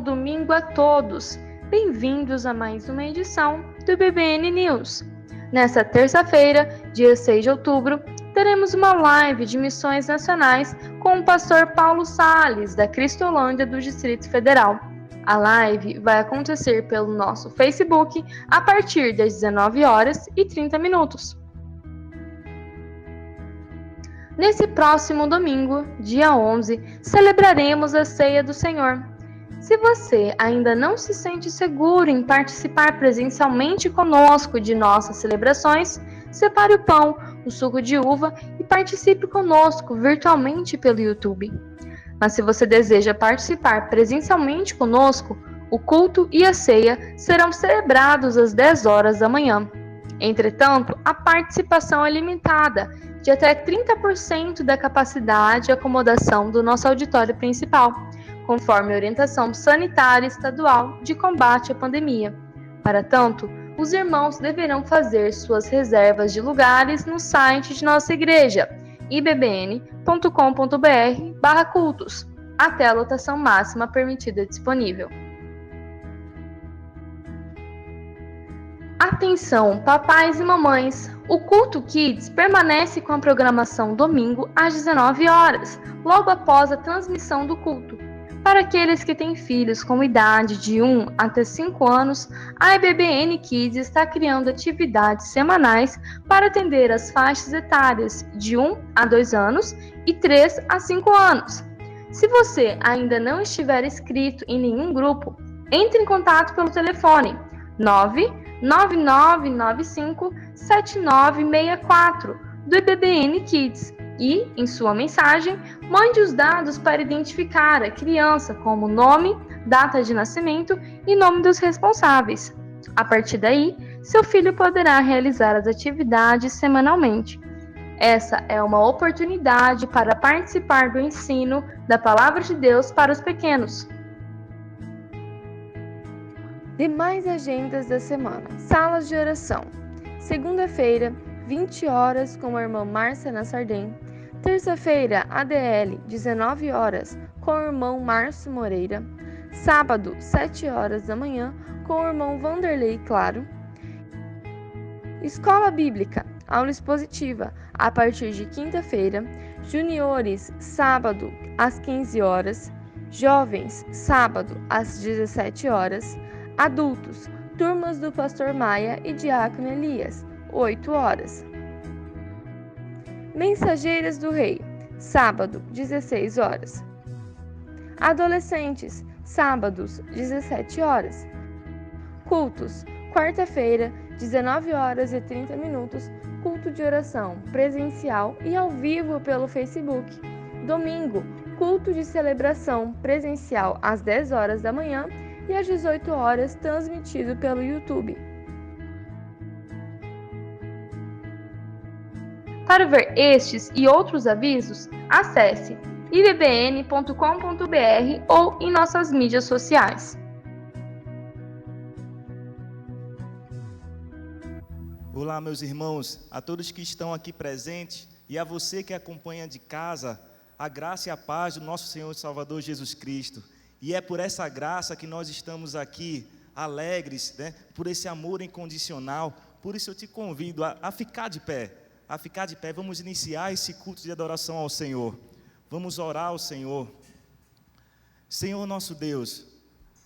domingo a todos. Bem-vindos a mais uma edição do BBN News. Nesta terça-feira, dia 6 de outubro, teremos uma live de missões nacionais com o pastor Paulo Salles, da Cristolândia do Distrito Federal. A live vai acontecer pelo nosso Facebook a partir das 19h30. Nesse próximo domingo, dia 11, celebraremos a Ceia do Senhor. Se você ainda não se sente seguro em participar presencialmente conosco de nossas celebrações, separe o pão, o suco de uva e participe conosco virtualmente pelo YouTube. Mas se você deseja participar presencialmente conosco, o culto e a ceia serão celebrados às 10 horas da manhã. Entretanto, a participação é limitada, de até 30% da capacidade de acomodação do nosso auditório principal, conforme a orientação sanitária estadual de combate à pandemia. Para tanto, os irmãos deverão fazer suas reservas de lugares no site de nossa igreja, ibbn.com.br/cultos, até a lotação máxima permitida disponível. Atenção, papais e mamães! O Culto Kids permanece com a programação domingo às 19 horas, logo após a transmissão do culto. Para aqueles que têm filhos com idade de 1 até 5 anos, a IBBN Kids está criando atividades semanais para atender as faixas etárias de 1 a 2 anos e 3 a 5 anos. Se você ainda não estiver inscrito em nenhum grupo, entre em contato pelo telefone 999957964 do IBBN Kids e, em sua mensagem, mande os dados para identificar a criança, como nome, data de nascimento e nome dos responsáveis. A partir daí, seu filho poderá realizar as atividades semanalmente. Essa é uma oportunidade para participar do ensino da Palavra de Deus para os pequenos. Demais agendas da semana. Salas de oração. Segunda-feira, 20 horas, com a irmã Márcia Nassarden. Terça-feira, ADL, 19 horas, com o irmão Márcio Moreira. Sábado, 7 horas da manhã, com o irmão Vanderlei Claro. Escola Bíblica, aula expositiva, a partir de quinta-feira. Juniores, sábado, às 15 horas. Jovens, sábado, às 17 horas. Adultos, turmas do Pastor Maia e Diácono Elias, 8 horas. Mensageiras do Rei, sábado, 16 horas. Adolescentes, sábados, 17 horas. Cultos, quarta-feira, 19h30, culto de oração presencial e ao vivo pelo Facebook. Domingo, culto de celebração presencial às 10 horas da manhã e às 18 horas, transmitido pelo YouTube. Para ver estes e outros avisos, acesse ibbn.com.br ou em nossas mídias sociais. Olá, meus irmãos, a todos que estão aqui presentes e a você que acompanha de casa, a graça e a paz do nosso Senhor e Salvador Jesus Cristo. E é por essa graça que nós estamos aqui, alegres, né? Por esse amor incondicional. Por isso eu te convido a ficar de pé. A ficar de pé. Vamos iniciar esse culto de adoração ao Senhor. Vamos orar ao Senhor. Senhor nosso Deus,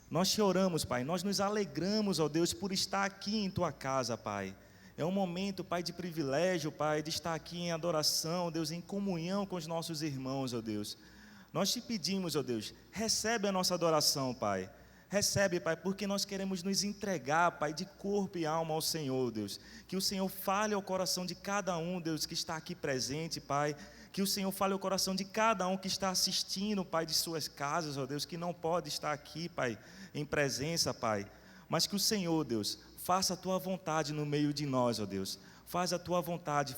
nós te oramos, Pai. Nós nos alegramos, ó Deus, por estar aqui em Tua casa, Pai. É um momento, Pai, de privilégio, Pai, de estar aqui em adoração, Deus, em comunhão com os nossos irmãos, ó Deus. Nós te pedimos, ó Deus, recebe a nossa adoração, Pai. Recebe, Pai, porque nós queremos nos entregar, Pai, de corpo e alma ao Senhor, Deus. Que o Senhor fale ao coração de cada um, Deus, que está aqui presente, Pai. Que o Senhor fale ao coração de cada um que está assistindo, Pai, de suas casas, ó Deus, que não pode estar aqui, Pai, em presença, Pai. Mas que o Senhor, Deus, faça a Tua vontade no meio de nós, ó Deus. Faz a Tua vontade,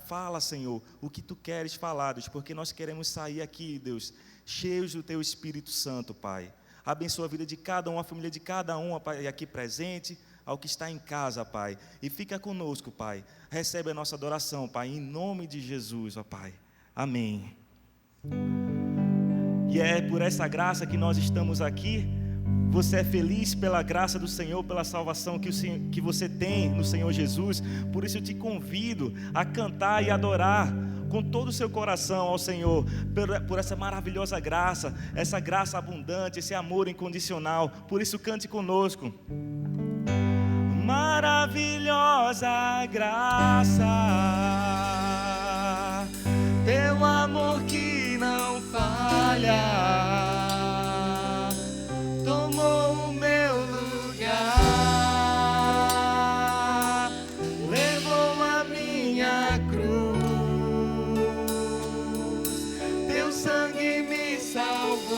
fala, Senhor, o que Tu queres falar, Deus, porque nós queremos sair aqui, Deus, cheios do Teu Espírito Santo, Pai. Abençoa a vida de cada um, a família de cada um, Pai, aqui presente, ao que está em casa, Pai. E fica conosco, Pai. Recebe a nossa adoração, Pai, em nome de Jesus, ó Pai. Amém. E é por essa graça que nós estamos aqui. você é feliz pela graça do Senhor, pela salvação que você tem no Senhor Jesus. Por isso eu te convido a cantar e adorar com todo o seu coração ao Senhor, por essa maravilhosa graça, essa graça abundante, esse amor incondicional. Por isso cante conosco. Maravilhosa graça, teu amor que não falha, tomou o meu lugar, levou a minha cruz, teu sangue me salvou,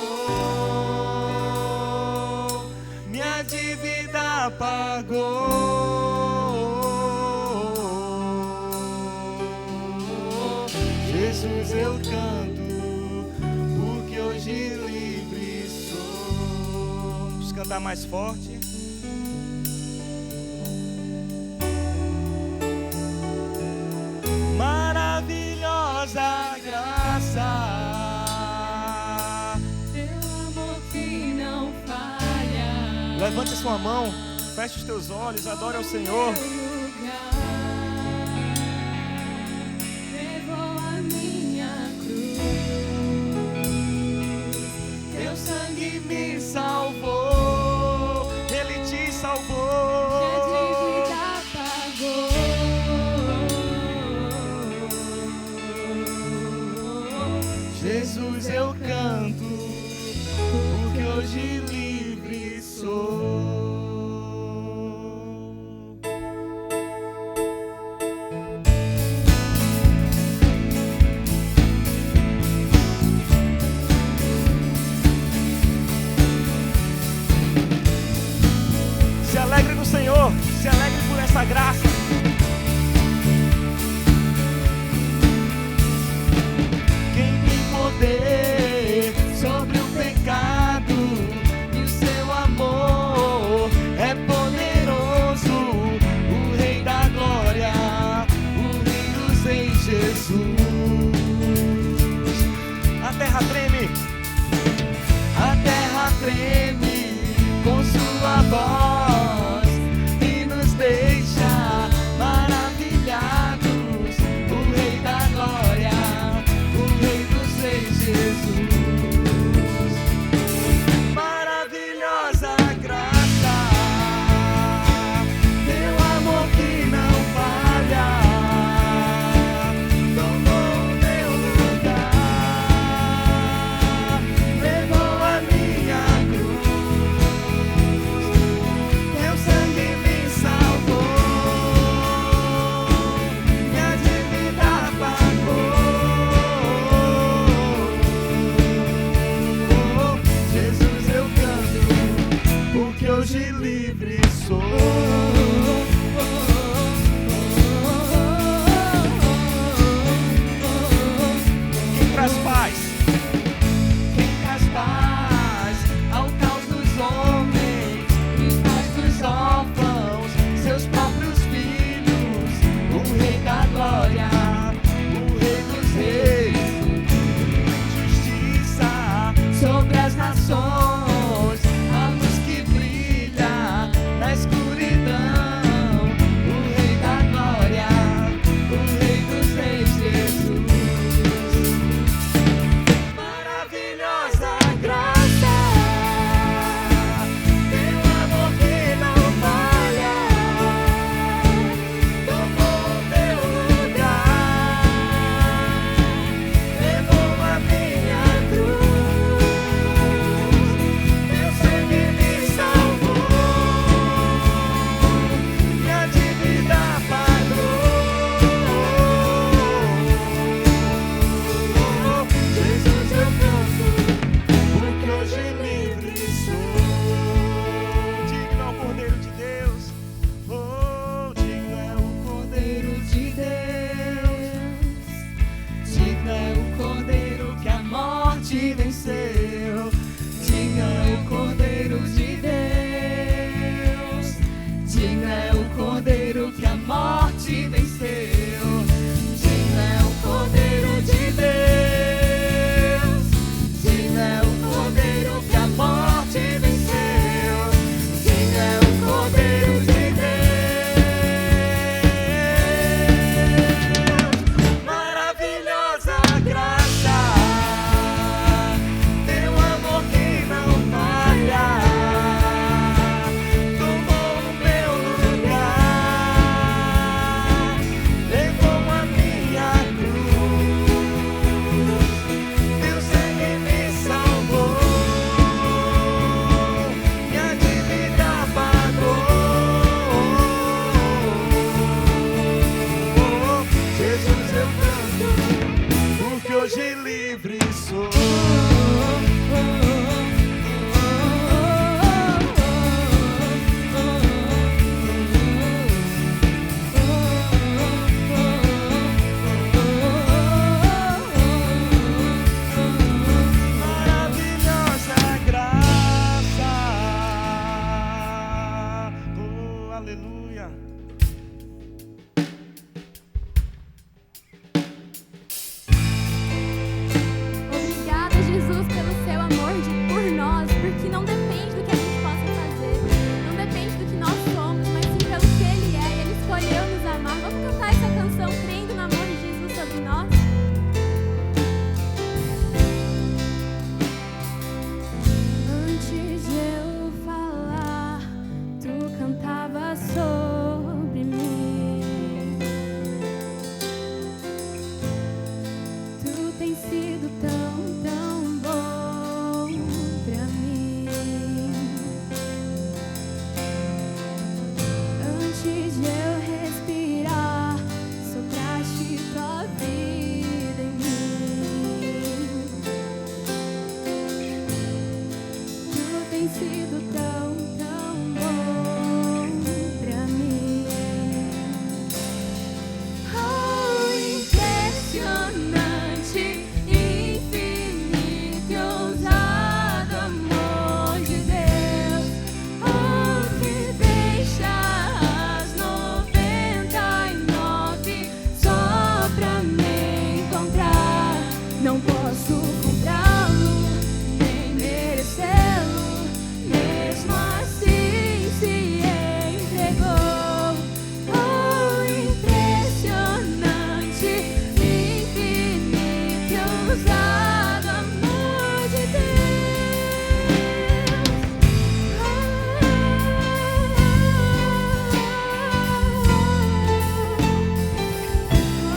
minha dívida pagou. Jesus, eu canto, porque hoje livre sou. Vamos cantar mais forte. Maravilhosa graça, teu amor que não falha. Levante a sua mão, feche os teus olhos, adore ao Senhor. Levou a minha cruz, Teu sangue me salvou, Ele te salvou. minha dívida pagou. Jesus, eu canto, porque hoje livre sou. Se alegre no Senhor, se alegre por essa graça. Quem tem poder sobre o pecado e o seu amor é poderoso, o Rei da Glória, o Rei dos Reis, Jesus. A terra treme com sua voz e nos deixa maravilhados. O Rei da Glória, o Rei dos Reis, Jesus. Maravilhosa graça, teu amor que não falha, tomou o meu lugar, levou a minha cruz, teu sangue me salvou, minha dívida pagou. Jesus, eu canto, porque hoje livre sou. Quem traz paz? Quem traz paz ao caos dos homens, quem faz dos órfãos seus próprios filhos, o Rei da Glória, o Rei dos Reis, justiça sobre as nações, a luz que brilha na escuridão, o Rei da Glória, o Rei dos Reis, Jesus. Maravilhosa graça, teu amor que não falha, tomou o meu lugar, levou a minha cruz, teu sangue me salvou, minha dívida pagou. Jesus, eu canto, porque hoje livre sou. Digno é o Cordeiro de Deus, oh, digno é o Cordeiro de Deus, Digno é o Cordeiro que a morte venceu. Digno é o Cordeiro de Deus. Digno é o Cordeiro que a morte venceu. Digno é o Cordeiro de Deus. Digno é o Cordeiro que a morte venceu. aleluia. Obrigada, Jesus, pelo seu amor por nós, porque não depende do que a gente possa fazer, não depende do que nós somos, mas sim pelo que Ele é. Ele escolheu nos amar. Vamos cantar essa canção crendo no amor de Jesus sobre nós? Antes de eu falar, tu cantava sobre mim. Tu tens sido tão, tão bom pra mim. Antes de eu respirar, sopraste tua vida em mim. Tu tens sido tão, tão bom pra mim. Oh, impressionante, infinito e ousado amor de Deus. Oh, que deixa as 99 só pra me encontrar. Não posso comprá-lo, nem merecê-lo, mesmo assim se entregou. Oh, impressionante, infinito e ousado amor de Deus.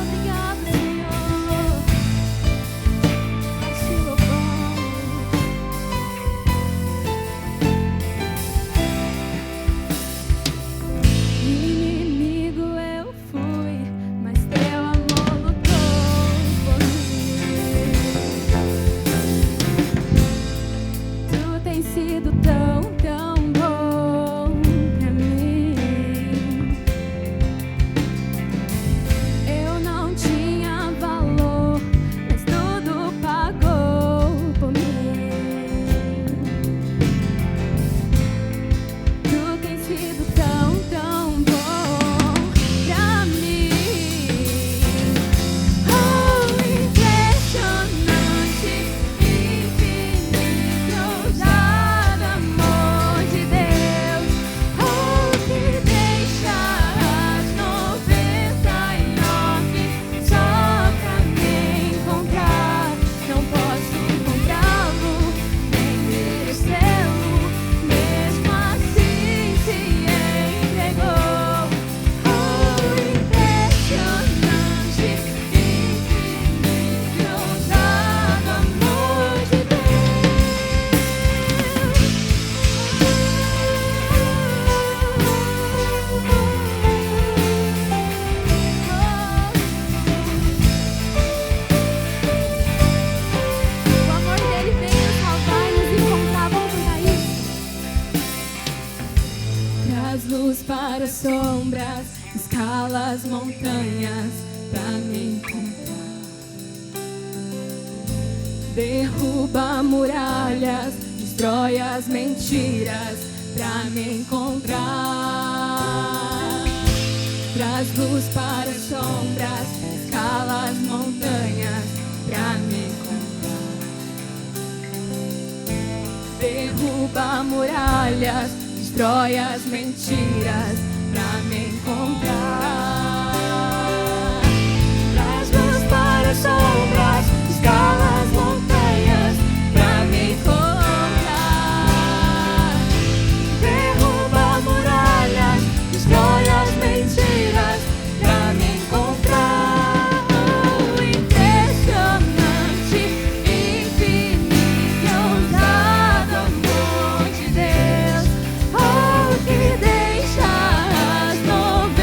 Obrigado, Senhor. Acho bom. Inimigo eu fui, mas teu amor lutou por mim. Tu tens sido tão, tão bom pra mim. Eu não tinha valor, mas tudo pagou por mim. Tu tens sido tão, tão bom pra mim. Oh, impressionante, infinito e ousado amor de Deus. Oh, que deixa as 99 só pra me encontrar. Não posso comprá-lo, nem merecê-lo, mesmo assim se entregou. Oh, impressionante, infinito e ousado amor de O amor dele veio nos salvar e nos encontrar. Vamos cantar isso. Traz luz para as sombras, escala as montanhas pra me encontrar. Derruba muralhas, destrói as mentiras pra me encontrar. Traz luz para as sombras, escala as montanhas pra me encontrar. Derruba muralhas, destrói as mentiras pra me encontrar. Traz luz para as sombras, escala as montanhas pra me encontrar. Derruba muralhas, destrói as mentiras pra me encontrar. Oh, impressionante, infinito e ousado amor de Deus. Oh, que deixa as 99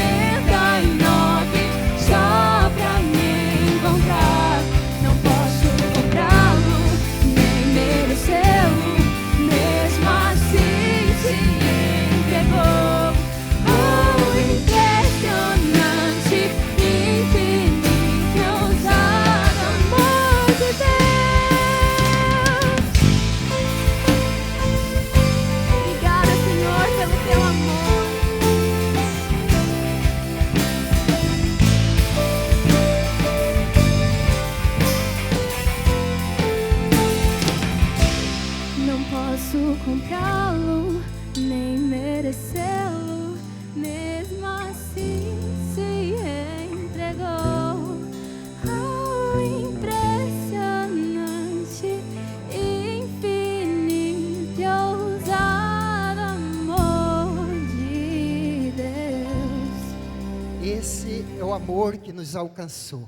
esse é o amor que nos alcançou.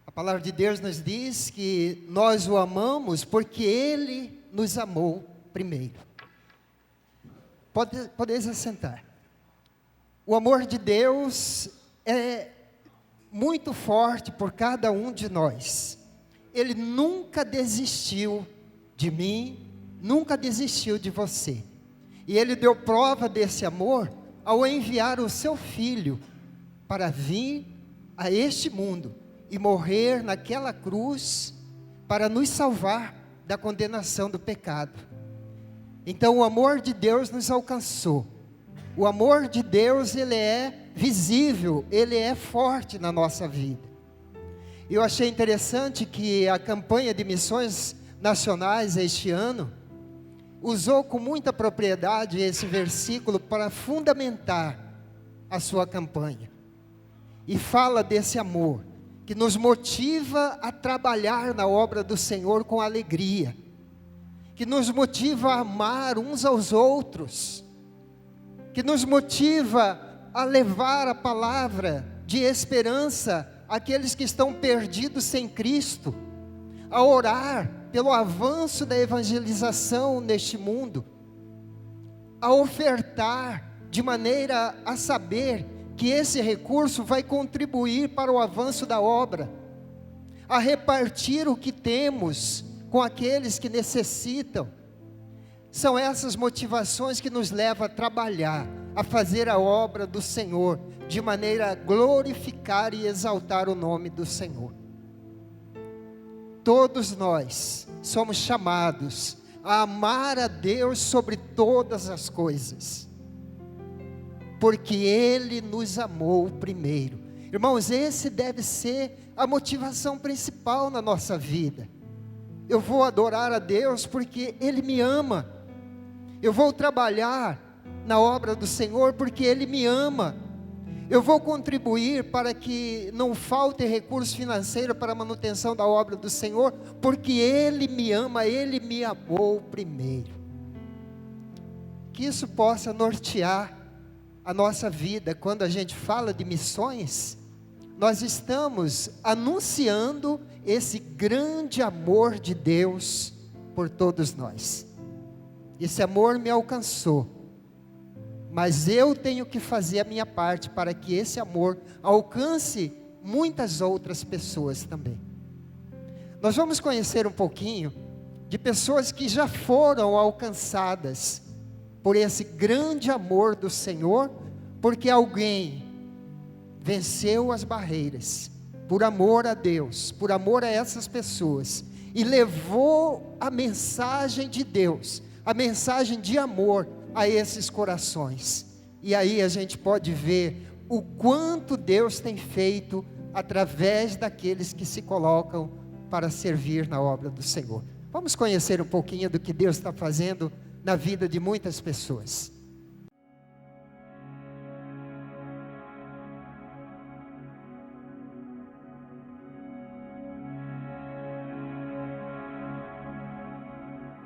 A palavra de Deus nos diz que nós o amamos porque Ele nos amou primeiro. Podeis assentar. O amor de Deus é muito forte por cada um de nós. Ele nunca desistiu de mim, nunca desistiu de você. E Ele deu prova desse amor ao enviar o seu Filho para vir a este mundo e morrer naquela cruz para nos salvar da condenação do pecado. Então o amor de Deus nos alcançou. O amor de Deus, ele é visível, ele é forte na nossa vida. Eu achei interessante que a campanha de missões nacionais este ano usou com muita propriedade esse versículo para fundamentar a sua campanha. E fala desse amor que nos motiva a trabalhar na obra do Senhor com alegria, que nos motiva a amar uns aos outros, que nos motiva a levar a palavra de esperança àqueles que estão perdidos sem Cristo, a orar pelo avanço da evangelização neste mundo, a ofertar de maneira a saber que esse recurso vai contribuir para o avanço da obra, a repartir o que temos com aqueles que necessitam. São essas motivações que nos levam a trabalhar, a fazer a obra do Senhor, de maneira a glorificar e exaltar o nome do Senhor. Todos nós somos chamados a amar a Deus sobre todas as coisas, porque Ele nos amou primeiro. Irmãos, esse deve ser a motivação principal na nossa vida. Eu vou adorar a Deus porque Ele me ama. Eu vou trabalhar na obra do Senhor porque Ele me ama. Eu vou contribuir para que não falte recurso financeiro para a manutenção da obra do Senhor, porque Ele me ama, Ele me amou primeiro. Que isso possa nortear a nossa vida. Quando a gente fala de missões, nós estamos anunciando esse grande amor de Deus por todos nós. Esse amor me alcançou, mas eu tenho que fazer a minha parte para que esse amor alcance muitas outras pessoas também. Nós vamos conhecer um pouquinho de pessoas que já foram alcançadas por esse grande amor do Senhor, porque alguém venceu as barreiras, por amor a Deus, por amor a essas pessoas, e levou a mensagem de Deus, a mensagem de amor a esses corações. E aí a gente pode ver o quanto Deus tem feito através daqueles que se colocam para servir na obra do Senhor. Vamos conhecer um pouquinho do que Deus está fazendo na vida de muitas pessoas.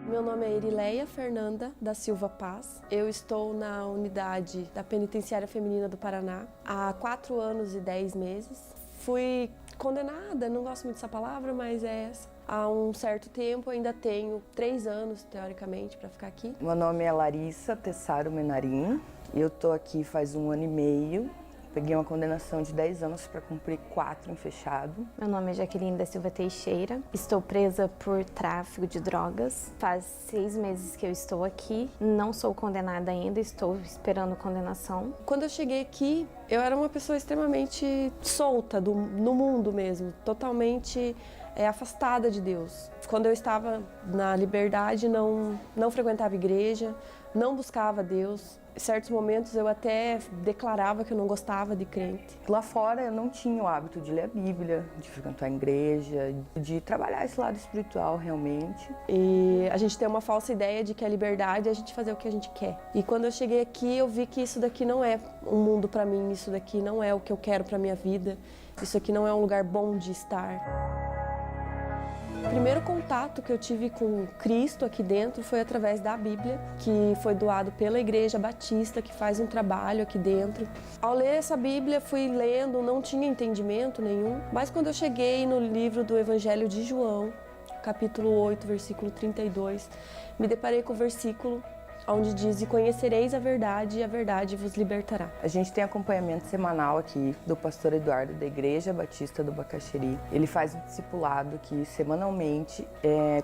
Meu nome é Irileia Fernanda da Silva Paz. Eu estou na unidade da Penitenciária Feminina do Paraná há 4 anos e 10 meses. Fui condenada, não gosto muito dessa palavra, mas é essa. Há um certo tempo, ainda tenho 3 anos, teoricamente, para ficar aqui. Meu nome é Larissa Tessaro Menarim. Eu estou aqui faz 1 ano e meio. Peguei uma condenação de 10 anos para cumprir 4 em fechado. Meu nome é Jaqueline da Silva Teixeira. Estou presa por tráfico de drogas. Faz 6 meses que eu estou aqui. Não sou condenada ainda, estou esperando condenação. Quando eu cheguei aqui, eu era uma pessoa extremamente solta no mundo mesmo, totalmente afastada de Deus. Quando eu estava na liberdade, não frequentava igreja, não buscava Deus. Em certos momentos eu até declarava que eu não gostava de crente. Lá fora eu não tinha o hábito de ler a Bíblia, de frequentar a igreja, de trabalhar esse lado espiritual realmente. E a gente tem uma falsa ideia de que a liberdade é a gente fazer o que a gente quer. E quando eu cheguei aqui, eu vi que isso daqui não é um mundo para mim, isso daqui não é o que eu quero para minha vida, isso aqui não é um lugar bom de estar. O primeiro contato que eu tive com Cristo aqui dentro foi através da Bíblia, que foi doado pela Igreja Batista, que faz um trabalho aqui dentro. Ao ler essa Bíblia, fui lendo, não tinha entendimento nenhum, mas quando eu cheguei no livro do Evangelho de João, capítulo 8, versículo 32, me deparei com o versículo onde diz: "E conhecereis a verdade, e a verdade vos libertará." A gente tem acompanhamento semanal aqui do pastor Eduardo da Igreja Batista do Bacaxeri. Ele faz um discipulado aqui semanalmente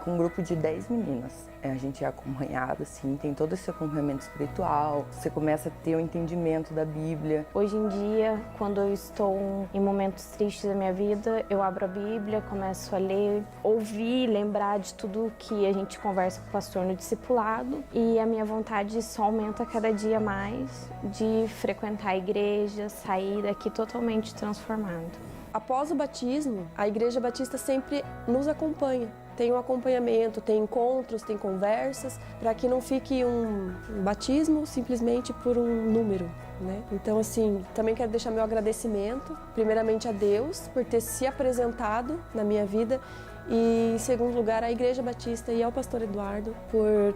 com um grupo de 10 meninas. A gente é acompanhado, assim, tem todo esse acompanhamento espiritual, você começa a ter o entendimento da Bíblia. Hoje em dia, quando eu estou em momentos tristes da minha vida, eu abro a Bíblia, começo a ler, ouvir, lembrar de tudo que a gente conversa com o pastor no discipulado, e a minha vontade só aumenta cada dia mais de frequentar a igreja, sair daqui totalmente transformado. Após o batismo, a Igreja Batista sempre nos acompanha. Tem um acompanhamento, tem encontros, tem conversas, para que não fique um batismo simplesmente por um número, né? Então, assim, também quero deixar meu agradecimento, primeiramente a Deus, por ter se apresentado na minha vida, e em segundo lugar à Igreja Batista e ao pastor Eduardo por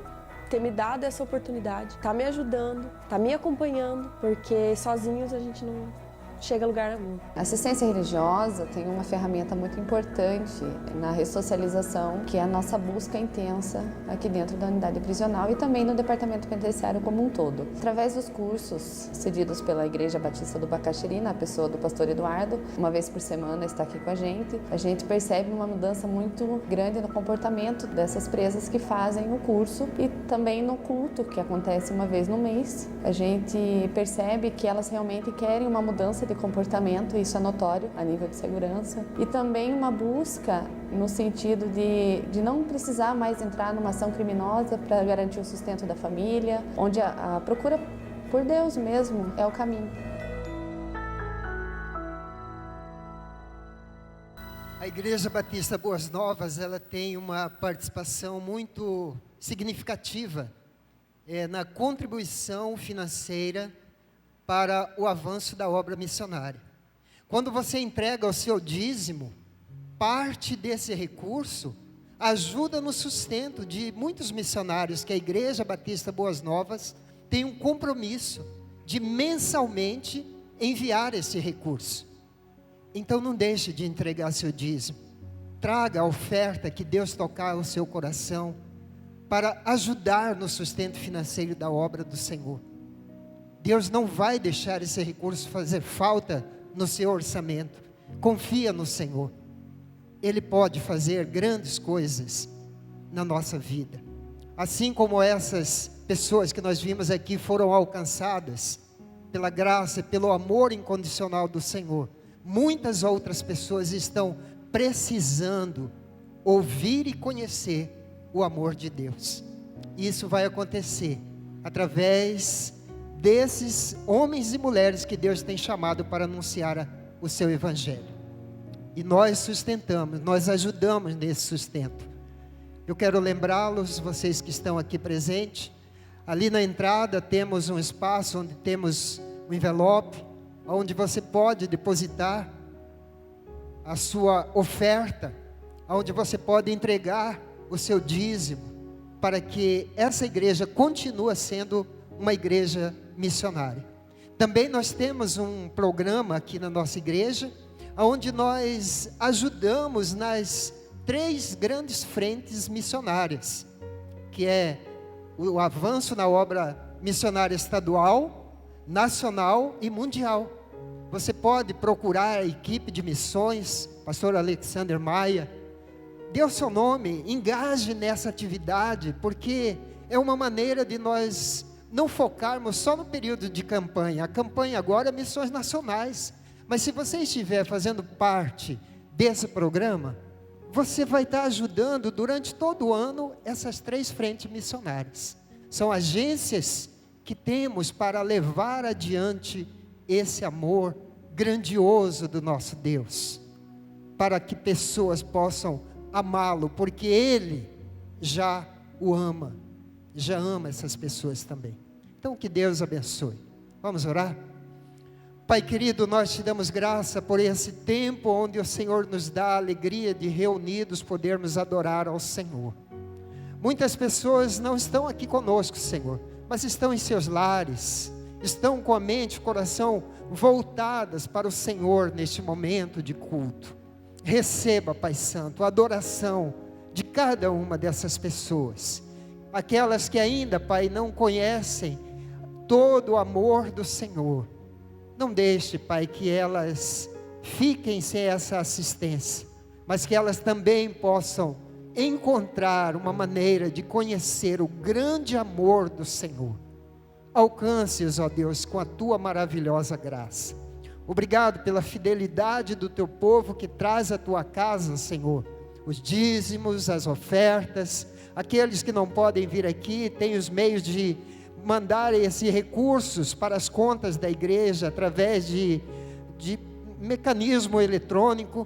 ter me dado essa oportunidade, tá me ajudando, tá me acompanhando, porque sozinhos a gente não chega a lugar nenhum. A assistência religiosa tem uma ferramenta muito importante na ressocialização, que é a nossa busca intensa aqui dentro da unidade prisional e também no departamento penitenciário como um todo. Através dos cursos cedidos pela Igreja Batista do Bacaxeri, na pessoa do pastor Eduardo, uma vez por semana está aqui com a gente percebe uma mudança muito grande no comportamento dessas presas que fazem o curso, e também no culto, que acontece uma vez no mês. A gente percebe que elas realmente querem uma mudança de comportamento, isso é notório a nível de segurança, e também uma busca no sentido de não precisar mais entrar numa ação criminosa para garantir o sustento da família, onde a procura por Deus mesmo é o caminho. A Igreja Batista Boas Novas, ela tem uma participação muito significativa na contribuição financeira para o avanço da obra missionária. Quando você entrega o seu dízimo, parte desse recurso ajuda no sustento de muitos missionários que a Igreja Batista Boas Novas tem um compromisso de mensalmente enviar esse recurso. Então não deixe de entregar seu dízimo. Traga a oferta que Deus tocar o seu coração para ajudar no sustento financeiro da obra do Senhor. Deus não vai deixar esse recurso fazer falta no seu orçamento. Confia no Senhor. Ele pode fazer grandes coisas na nossa vida. Assim como essas pessoas que nós vimos aqui foram alcançadas pela graça e pelo amor incondicional do Senhor, muitas outras pessoas estão precisando ouvir e conhecer o amor de Deus. Isso vai acontecer através desses homens e mulheres que Deus tem chamado para anunciar o seu evangelho. E nós sustentamos, nós ajudamos nesse sustento. Eu quero lembrá-los, vocês que estão aqui presentes, ali na entrada temos um espaço onde temos um envelope, onde você pode depositar a sua oferta, onde você pode entregar o seu dízimo, para que essa igreja continue sendo uma igreja missionária. Também nós temos um programa aqui na nossa igreja, onde nós ajudamos nas 3 grandes frentes missionárias, que é o avanço na obra missionária estadual, nacional e mundial. Você pode procurar a equipe de missões, pastor Alexander Maia, dê o seu nome, engaje nessa atividade, porque é uma maneira de nós não focarmos só no período de campanha. A campanha agora é missões nacionais, mas se você estiver fazendo parte desse programa, você vai estar ajudando durante todo o ano essas 3 frentes missionárias. São agências que temos para levar adiante esse amor grandioso do nosso Deus, para que pessoas possam amá-lo, porque Ele já o ama, já ama essas pessoas também. Então que Deus abençoe. Vamos orar? Pai querido, nós te damos graça por esse tempo onde o Senhor nos dá a alegria de reunidos podermos adorar ao Senhor. Muitas pessoas não estão aqui conosco, Senhor, mas estão em seus lares, estão com a mente e o coração voltadas para o Senhor neste momento de culto. Receba, Pai Santo, a adoração de cada uma dessas pessoas. Aquelas que ainda, Pai, não conhecem todo o amor do Senhor. Não deixe, Pai, que elas fiquem sem essa assistência, mas que elas também possam encontrar uma maneira de conhecer o grande amor do Senhor. Alcance-os, ó Deus, com a Tua maravilhosa graça. Obrigado pela fidelidade do Teu povo que traz à Tua casa, Senhor, os dízimos, as ofertas. Aqueles que não podem vir aqui, têm os meios de mandar esses recursos para as contas da igreja através de mecanismo eletrônico.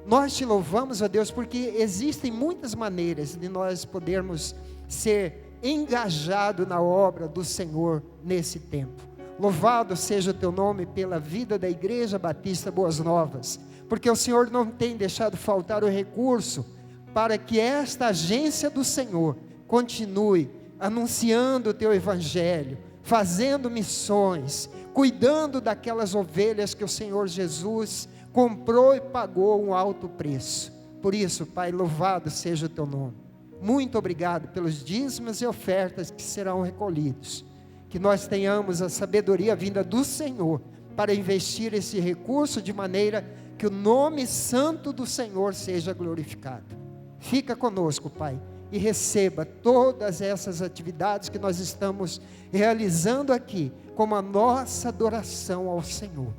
Nós te louvamos, ó Deus, porque existem muitas maneiras de nós podermos ser engajados na obra do Senhor nesse tempo. Louvado seja o teu nome pela vida da Igreja Batista Boas Novas, porque o Senhor não tem deixado faltar o recurso para que esta agência do Senhor continue anunciando o teu evangelho, fazendo missões, cuidando daquelas ovelhas que o Senhor Jesus comprou e pagou um alto preço. Por isso, Pai, louvado seja o teu nome. Muito obrigado pelos dízimos e ofertas que serão recolhidos. Que nós tenhamos a sabedoria vinda do Senhor para investir esse recurso de maneira que o nome santo do Senhor seja glorificado. Fica conosco, Pai, e receba todas essas atividades que nós estamos realizando aqui, como a nossa adoração ao Senhor.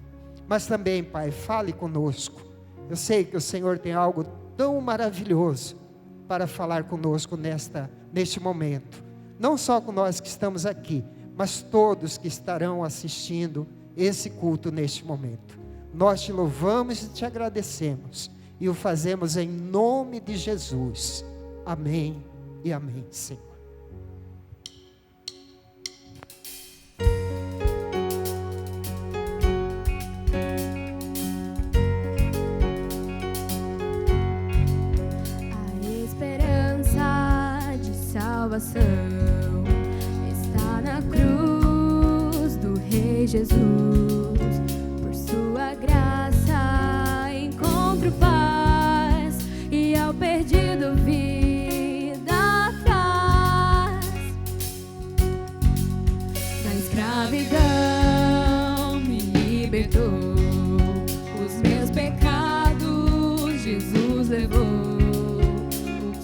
Mas também, Pai, fale conosco. Eu sei que o Senhor tem algo tão maravilhoso para falar conosco neste momento. Não só com nós que estamos aqui, mas todos que estarão assistindo esse culto neste momento. Nós te louvamos e te agradecemos, e o fazemos em nome de Jesus. Amém e amém, Senhor. A esperança de salvação está na cruz do Rei Jesus. Por sua graça encontro paz, e ao perdido vida traz. Da escravidão me libertou, os meus pecados Jesus levou. O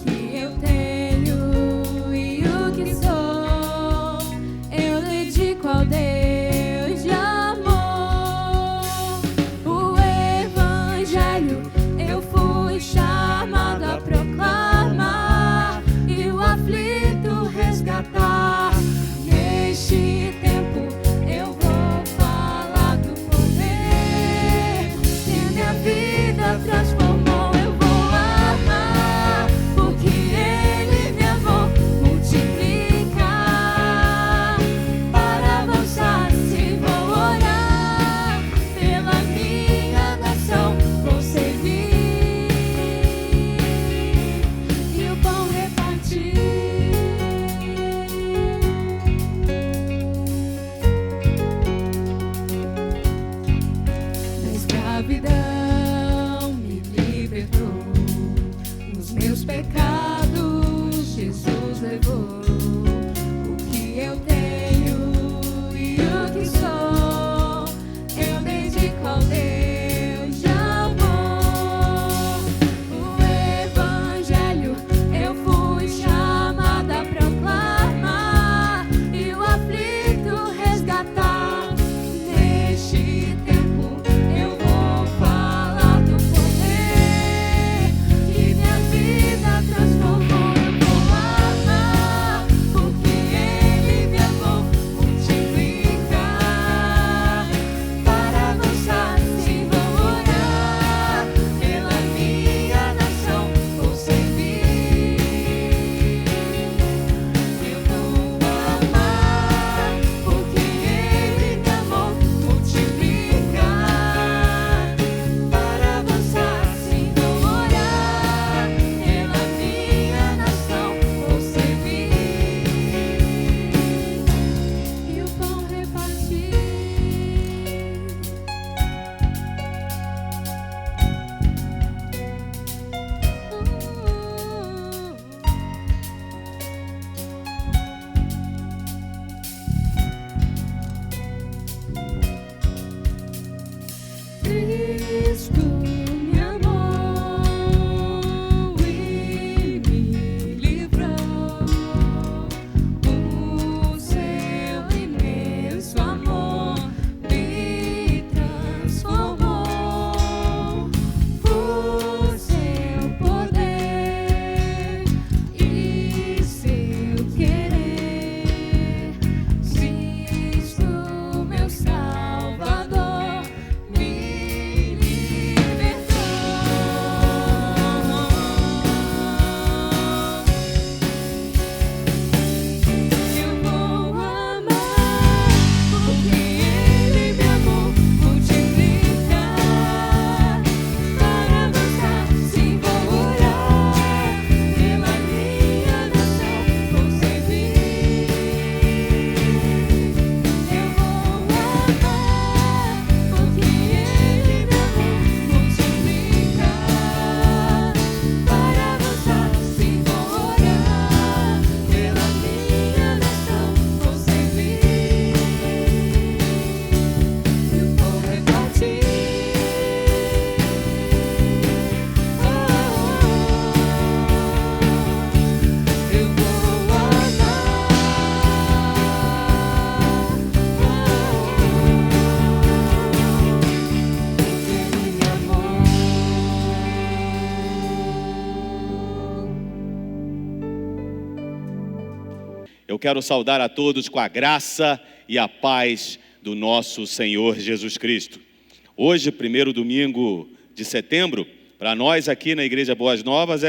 que eu tenho e o que sou, eu dedico ao Deus de amor. O Evangelho eu fui chamado a proclamar, e o aflito resgatar. Neste tempo eu vou falar do poder que minha vida transformou. Eu vou amar, porque Ele me amou. Multiplicar para avançar, se vou orar pela minha nação, vou servir e o pão repartir. Da escravidão me libertou, os meus pecados Jesus levou. O que eu tenho e o que sou, eu dedico ao Deus de amor. O Evangelho eu fui chamada a proclamar, e o aflito resgatar. Neste tempo eu vou falar Eu quero saudar a todos com a graça e a paz do nosso Senhor Jesus Cristo. Hoje, primeiro domingo de setembro, para nós aqui na Igreja Boas Novas,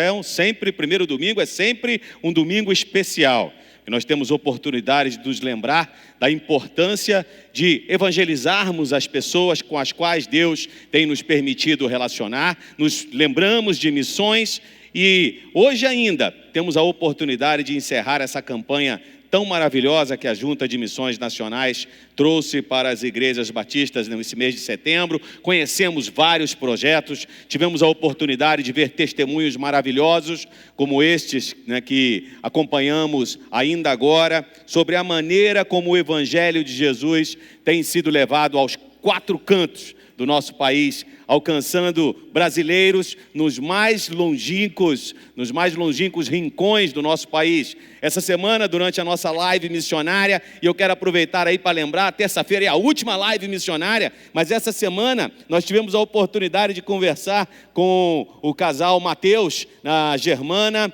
primeiro domingo é sempre um domingo especial. Nós temos oportunidade de nos lembrar da importância de evangelizarmos as pessoas com as quais Deus tem nos permitido relacionar. Nos lembramos de missões e hoje ainda temos a oportunidade de encerrar essa campanha tão maravilhosa que a Junta de Missões Nacionais trouxe para as igrejas batistas nesse mês de setembro. Conhecemos vários projetos, tivemos a oportunidade de ver testemunhos maravilhosos, como estes, que acompanhamos ainda agora, sobre a maneira como o Evangelho de Jesus tem sido levado aos 4 cantos do nosso país, alcançando brasileiros nos mais longínquos rincões do nosso país. Essa semana, durante a nossa live missionária, e eu quero aproveitar aí para lembrar, terça-feira é a última live missionária, mas essa semana nós tivemos a oportunidade de conversar com o casal Mateus, a Germana,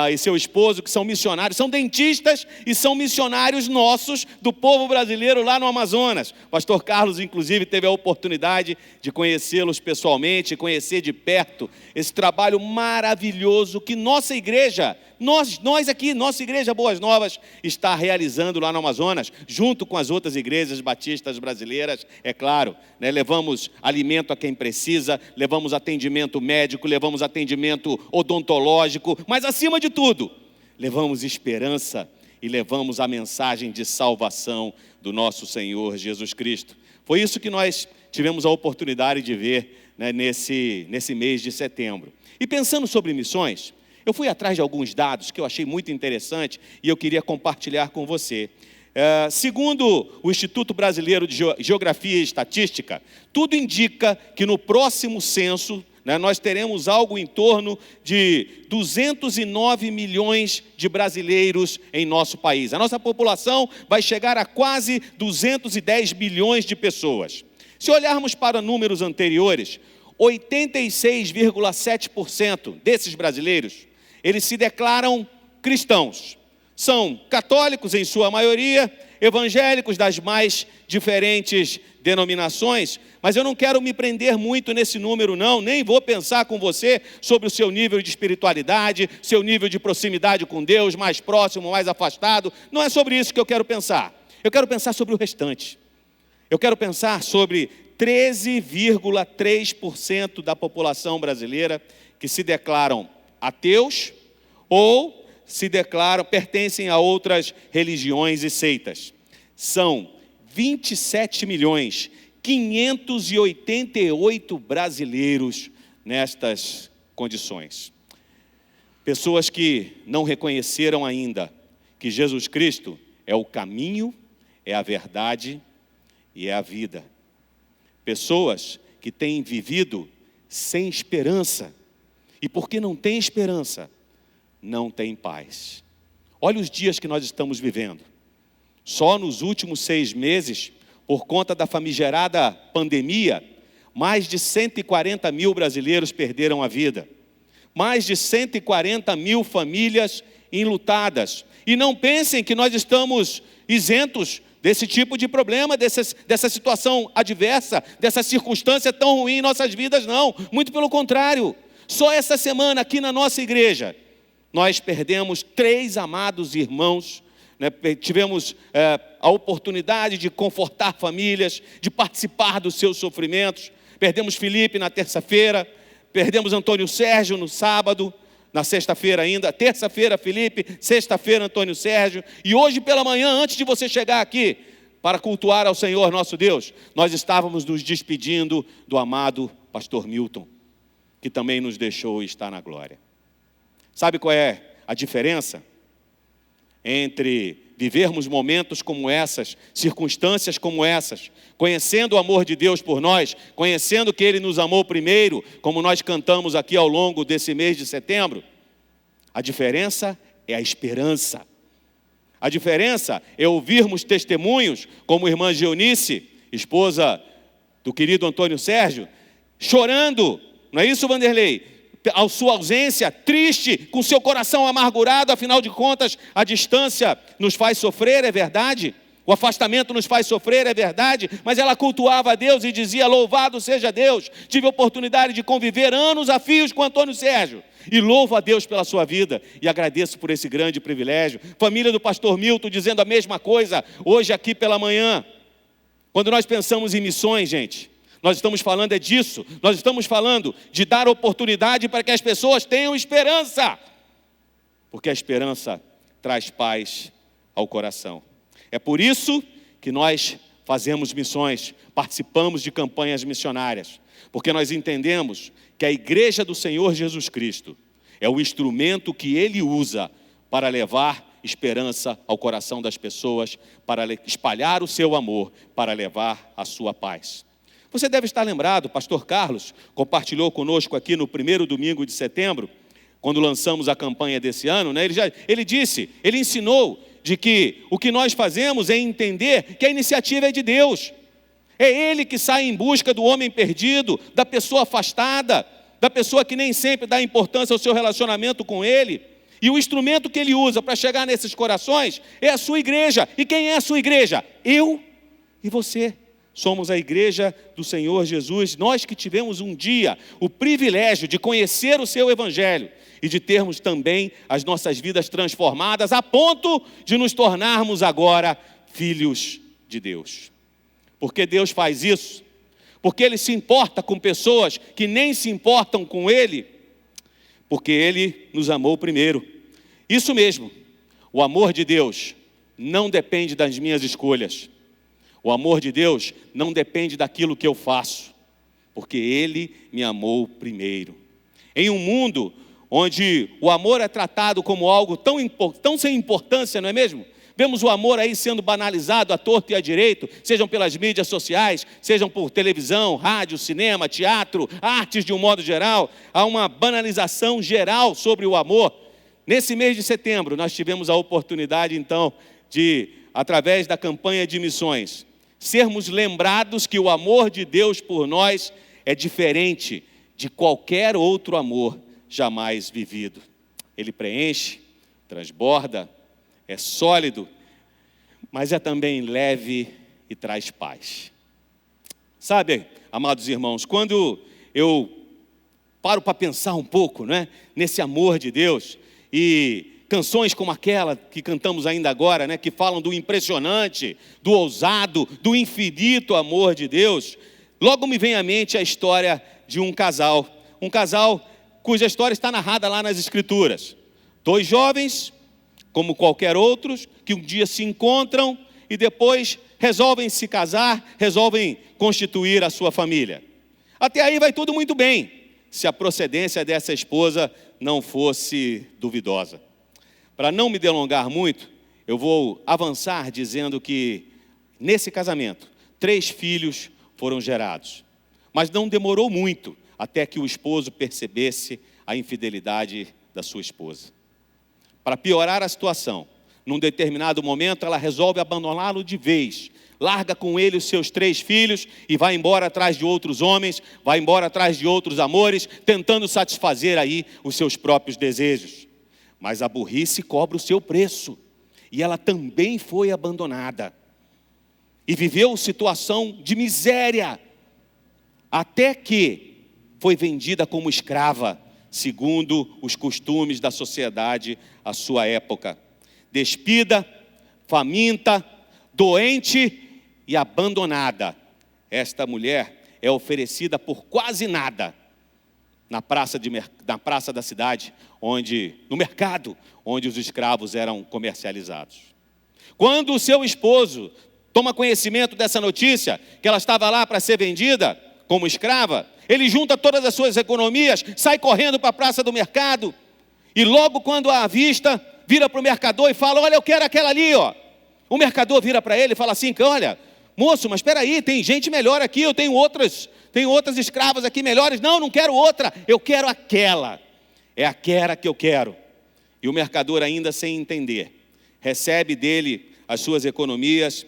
e seu esposo, que são missionários, são dentistas e são missionários nossos, do povo brasileiro lá no Amazonas. O pastor Carlos, inclusive, teve a oportunidade de conhecê-los pessoalmente, conhecer de perto esse trabalho maravilhoso que nossa igreja, nós aqui, nossa Igreja Boas Novas, está realizando lá no Amazonas, junto com as outras igrejas batistas brasileiras, é claro, levamos alimento a quem precisa, levamos atendimento médico, levamos atendimento odontológico, mas acima de tudo, levamos esperança e levamos a mensagem de salvação do nosso Senhor Jesus Cristo. Foi isso que nós tivemos a oportunidade de ver nesse mês de setembro. E pensando sobre missões, eu fui atrás de alguns dados que eu achei muito interessante e eu queria compartilhar com você. Segundo o Instituto Brasileiro de Geografia e Estatística, tudo indica que no próximo censo, nós teremos algo em torno de 209 milhões de brasileiros em nosso país. A nossa população vai chegar a quase 210 milhões de pessoas. Se olharmos para números anteriores, 86,7% desses brasileiros, eles se declaram cristãos. São católicos em sua maioria, evangélicos das mais diferentes denominações, mas eu não quero me prender muito nesse número não, nem vou pensar com você sobre o seu nível de espiritualidade, seu nível de proximidade com Deus, mais próximo, mais afastado. Não é sobre isso que eu quero pensar. Eu quero pensar sobre o restante. Eu quero pensar sobre 13,3% da população brasileira que se declaram ateus ou pertencem a outras religiões e seitas. São 27.588 brasileiros nestas condições. Pessoas que não reconheceram ainda que Jesus Cristo é o caminho, é a verdade e é a vida. Pessoas que têm vivido sem esperança. E porque não tem esperança, não tem paz. Olha os dias que nós estamos vivendo. Só nos últimos 6 meses, por conta da famigerada pandemia, mais de 140 mil brasileiros perderam a vida. Mais de 140 mil famílias enlutadas. E não pensem que nós estamos isentos desse tipo de problema, dessa situação adversa, dessa circunstância tão ruim em nossas vidas, não. Muito pelo contrário. Só essa semana aqui na nossa igreja, nós perdemos 3 amados irmãos, tivemos a oportunidade de confortar famílias, de participar dos seus sofrimentos. Perdemos Felipe na terça-feira, perdemos Antônio Sérgio no sábado, na sexta-feira ainda, terça-feira Felipe, sexta-feira Antônio Sérgio, e hoje pela manhã, antes de você chegar aqui, para cultuar ao Senhor nosso Deus, nós estávamos nos despedindo do amado pastor Milton, que também nos deixou e está na glória. Sabe qual é a diferença entre vivermos momentos como essas, circunstâncias como essas, conhecendo o amor de Deus por nós, conhecendo que Ele nos amou primeiro, como nós cantamos aqui ao longo desse mês de setembro? A diferença é a esperança. A diferença é ouvirmos testemunhos, como a irmã Geonice, esposa do querido Antônio Sérgio, chorando, não é isso, Vanderlei? a sua ausência, triste, com seu coração amargurado, afinal de contas, a distância nos faz sofrer, é verdade. O afastamento nos faz sofrer, é verdade, mas ela cultuava a Deus e dizia: louvado seja Deus. Tive a oportunidade de conviver anos a fios com Antônio Sérgio. E louvo a Deus pela sua vida e agradeço por esse grande privilégio. Família do pastor Milton dizendo a mesma coisa hoje aqui pela manhã. Quando nós pensamos em missões, gente, nós estamos falando disso. Nós estamos falando de dar oportunidade para que as pessoas tenham esperança. Porque a esperança traz paz ao coração. É por isso que nós fazemos missões, participamos de campanhas missionárias, porque nós entendemos que a Igreja do Senhor Jesus Cristo é o instrumento que Ele usa para levar esperança ao coração das pessoas, para espalhar o seu amor, para levar a sua paz. Você deve estar lembrado, o pastor Carlos compartilhou conosco aqui no primeiro domingo de setembro, quando lançamos a campanha desse ano, né? Ele ensinou de que o que nós fazemos é entender que a iniciativa é de Deus. É Ele que sai em busca do homem perdido, da pessoa afastada, da pessoa que nem sempre dá importância ao seu relacionamento com Ele. E o instrumento que Ele usa para chegar nesses corações é a sua igreja. E quem é a sua igreja? Eu e você. Somos a igreja do Senhor Jesus. Nós que tivemos um dia o privilégio de conhecer o seu evangelho e de termos também as nossas vidas transformadas a ponto de nos tornarmos agora filhos de Deus. Por que Deus faz isso? Porque Ele se importa com pessoas que nem se importam com Ele, porque Ele nos amou primeiro. Isso mesmo, o amor de Deus não depende das minhas escolhas. O amor de Deus não depende daquilo que eu faço, porque Ele me amou primeiro. Em um mundo onde o amor é tratado como algo tão sem importância, não é mesmo? Vemos o amor aí sendo banalizado à torto e à direito, sejam pelas mídias sociais, sejam por televisão, rádio, cinema, teatro, artes de um modo geral. Há uma banalização geral sobre o amor. Nesse mês de setembro, nós tivemos a oportunidade, então, de, através da campanha de missões, sermos lembrados que o amor de Deus por nós é diferente de qualquer outro amor jamais vivido. Ele preenche, transborda, é sólido, mas é também leve e traz paz. Sabe, amados irmãos, quando eu paro para pensar um pouco, né, nesse amor de Deus, e canções como aquela que cantamos ainda agora, né, que falam do impressionante, do ousado, do infinito amor de Deus, logo me vem à mente a história de um casal cuja história está narrada lá nas Escrituras. 2 jovens, como qualquer outros, que um dia se encontram e depois resolvem se casar, resolvem constituir a sua família. Até aí vai tudo muito bem, se a procedência dessa esposa não fosse duvidosa. Para não me delongar muito, eu vou avançar dizendo que nesse casamento, 3 filhos foram gerados. Mas não demorou muito até que o esposo percebesse a infidelidade da sua esposa. Para piorar a situação, num determinado momento ela resolve abandoná-lo de vez, larga com ele os seus 3 filhos e vai embora atrás de outros homens, vai embora atrás de outros amores, tentando satisfazer aí os seus próprios desejos. Mas a burrice cobra o seu preço, e ela também foi abandonada. E viveu situação de miséria, até que foi vendida como escrava, segundo os costumes da sociedade à sua época. Despida, faminta, doente e abandonada, esta mulher é oferecida por quase nada na praça da cidade, no mercado, onde os escravos eram comercializados. Quando o seu esposo toma conhecimento dessa notícia, que ela estava lá para ser vendida como escrava, ele junta todas as suas economias, sai correndo para a praça do mercado, e logo quando a avista, vira para o mercador e fala: olha, eu quero aquela ali, ó. O mercador vira para ele e fala assim: olha, moço, mas espera aí, tem gente melhor aqui, eu tenho outras escravas aqui melhores. Não quero outra, eu quero aquela. É aquela que eu quero. E o mercador, ainda sem entender, recebe dele as suas economias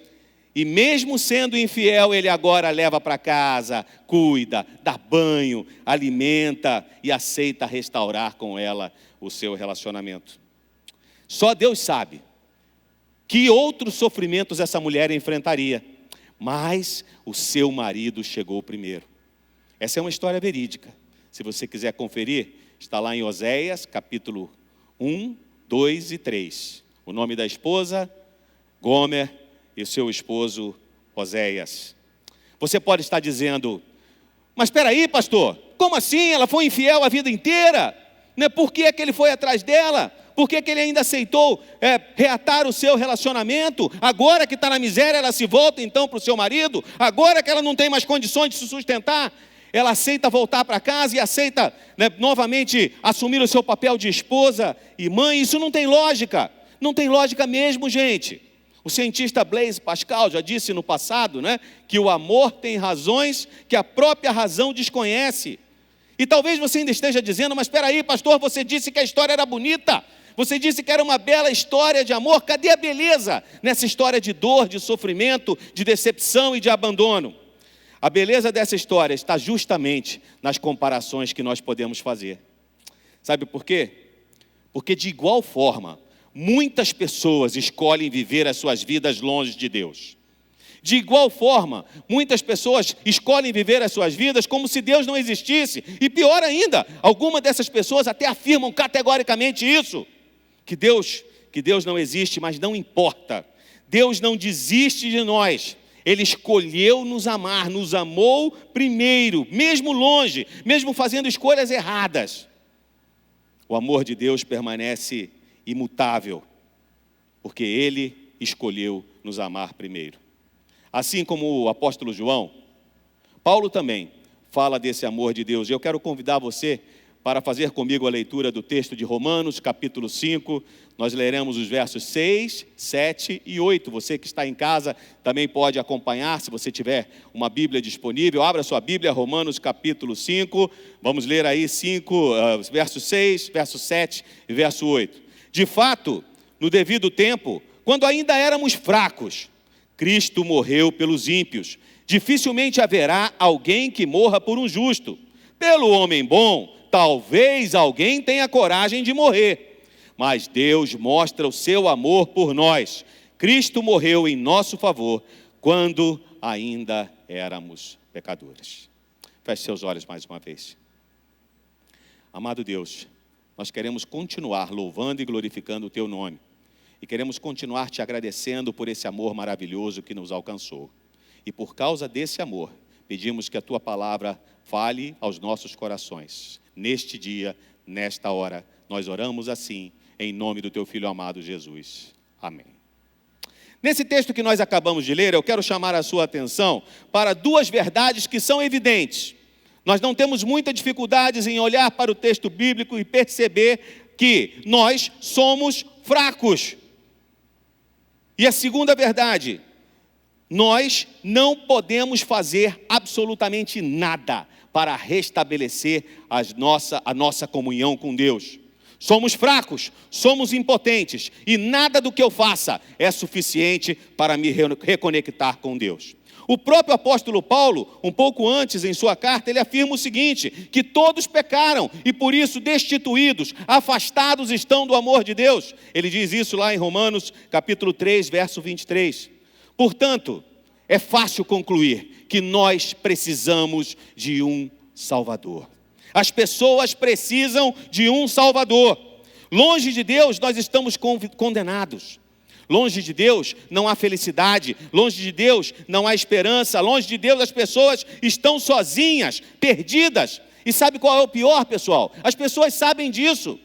E mesmo sendo infiel, ele agora leva para casa, cuida, dá banho, alimenta e aceita restaurar com ela o seu relacionamento. Só Deus sabe que outros sofrimentos essa mulher enfrentaria, mas o seu marido chegou primeiro. Essa é uma história verídica. Se você quiser conferir, está lá em Oséias, capítulo 1, 2 e 3. O nome da esposa, Gomer, e seu esposo, Oséias. Você pode estar dizendo, mas espera aí, pastor, como assim? Ela foi infiel a vida inteira? Né? Por que é que ele foi atrás dela? Por que é que ele ainda aceitou reatar o seu relacionamento? Agora que está na miséria, ela se volta então para o seu marido? Agora que ela não tem mais condições de se sustentar, ela aceita voltar para casa e aceita, né, novamente assumir o seu papel de esposa e mãe? Isso não tem lógica. Não tem lógica mesmo, gente. O cientista Blaise Pascal já disse no passado, né, que o amor tem razões que a própria razão desconhece. E talvez você ainda esteja dizendo, mas espera aí, pastor, você disse que a história era bonita. Você disse que era uma bela história de amor. Cadê a beleza nessa história de dor, de sofrimento, de decepção e de abandono? A beleza dessa história está justamente nas comparações que nós podemos fazer. Sabe por quê? Porque de igual forma, muitas pessoas escolhem viver as suas vidas longe de Deus. De igual forma, muitas pessoas escolhem viver as suas vidas como se Deus não existisse. E pior ainda, algumas dessas pessoas até afirmam categoricamente isso. Que Deus não existe, mas não importa. Deus não desiste de nós. Ele escolheu nos amar, nos amou primeiro, mesmo longe, mesmo fazendo escolhas erradas. O amor de Deus permanece imutável, porque Ele escolheu nos amar primeiro. Assim como o apóstolo João, Paulo também fala desse amor de Deus. Eu quero convidar você para fazer comigo a leitura do texto de Romanos, capítulo 5. Nós leremos os versos 6, 7 e 8. Você que está em casa também pode acompanhar, se você tiver uma Bíblia disponível. Abra sua Bíblia, Romanos, capítulo 5. Vamos ler aí verso 6, verso 7 e verso 8. De fato, no devido tempo, quando ainda éramos fracos, Cristo morreu pelos ímpios. Dificilmente haverá alguém que morra por um justo. Pelo homem bom, talvez alguém tenha coragem de morrer. Mas Deus mostra o seu amor por nós. Cristo morreu em nosso favor, quando ainda éramos pecadores. Feche seus olhos mais uma vez. Amado Deus, nós queremos continuar louvando e glorificando o Teu nome. E queremos continuar Te agradecendo por esse amor maravilhoso que nos alcançou. E por causa desse amor, pedimos que a Tua palavra fale aos nossos corações. Neste dia, nesta hora, nós oramos assim, em nome do Teu Filho amado Jesus. Amém. Nesse texto que nós acabamos de ler, eu quero chamar a sua atenção para duas verdades que são evidentes. Nós não temos muita dificuldade em olhar para o texto bíblico e perceber que nós somos fracos. E a segunda verdade, nós não podemos fazer absolutamente nada para restabelecer a nossa comunhão com Deus. Somos fracos, somos impotentes e nada do que eu faça é suficiente para me reconectar com Deus. O próprio apóstolo Paulo, um pouco antes em sua carta, ele afirma o seguinte, que todos pecaram e por isso destituídos, afastados estão do amor de Deus. Ele diz isso lá em Romanos capítulo 3, verso 23. Portanto, é fácil concluir que nós precisamos de um Salvador. As pessoas precisam de um Salvador. Longe de Deus, nós estamos condenados. Longe de Deus não há felicidade, longe de Deus não há esperança, longe de Deus as pessoas estão sozinhas, perdidas. E sabe qual é o pior, pessoal? As pessoas sabem disso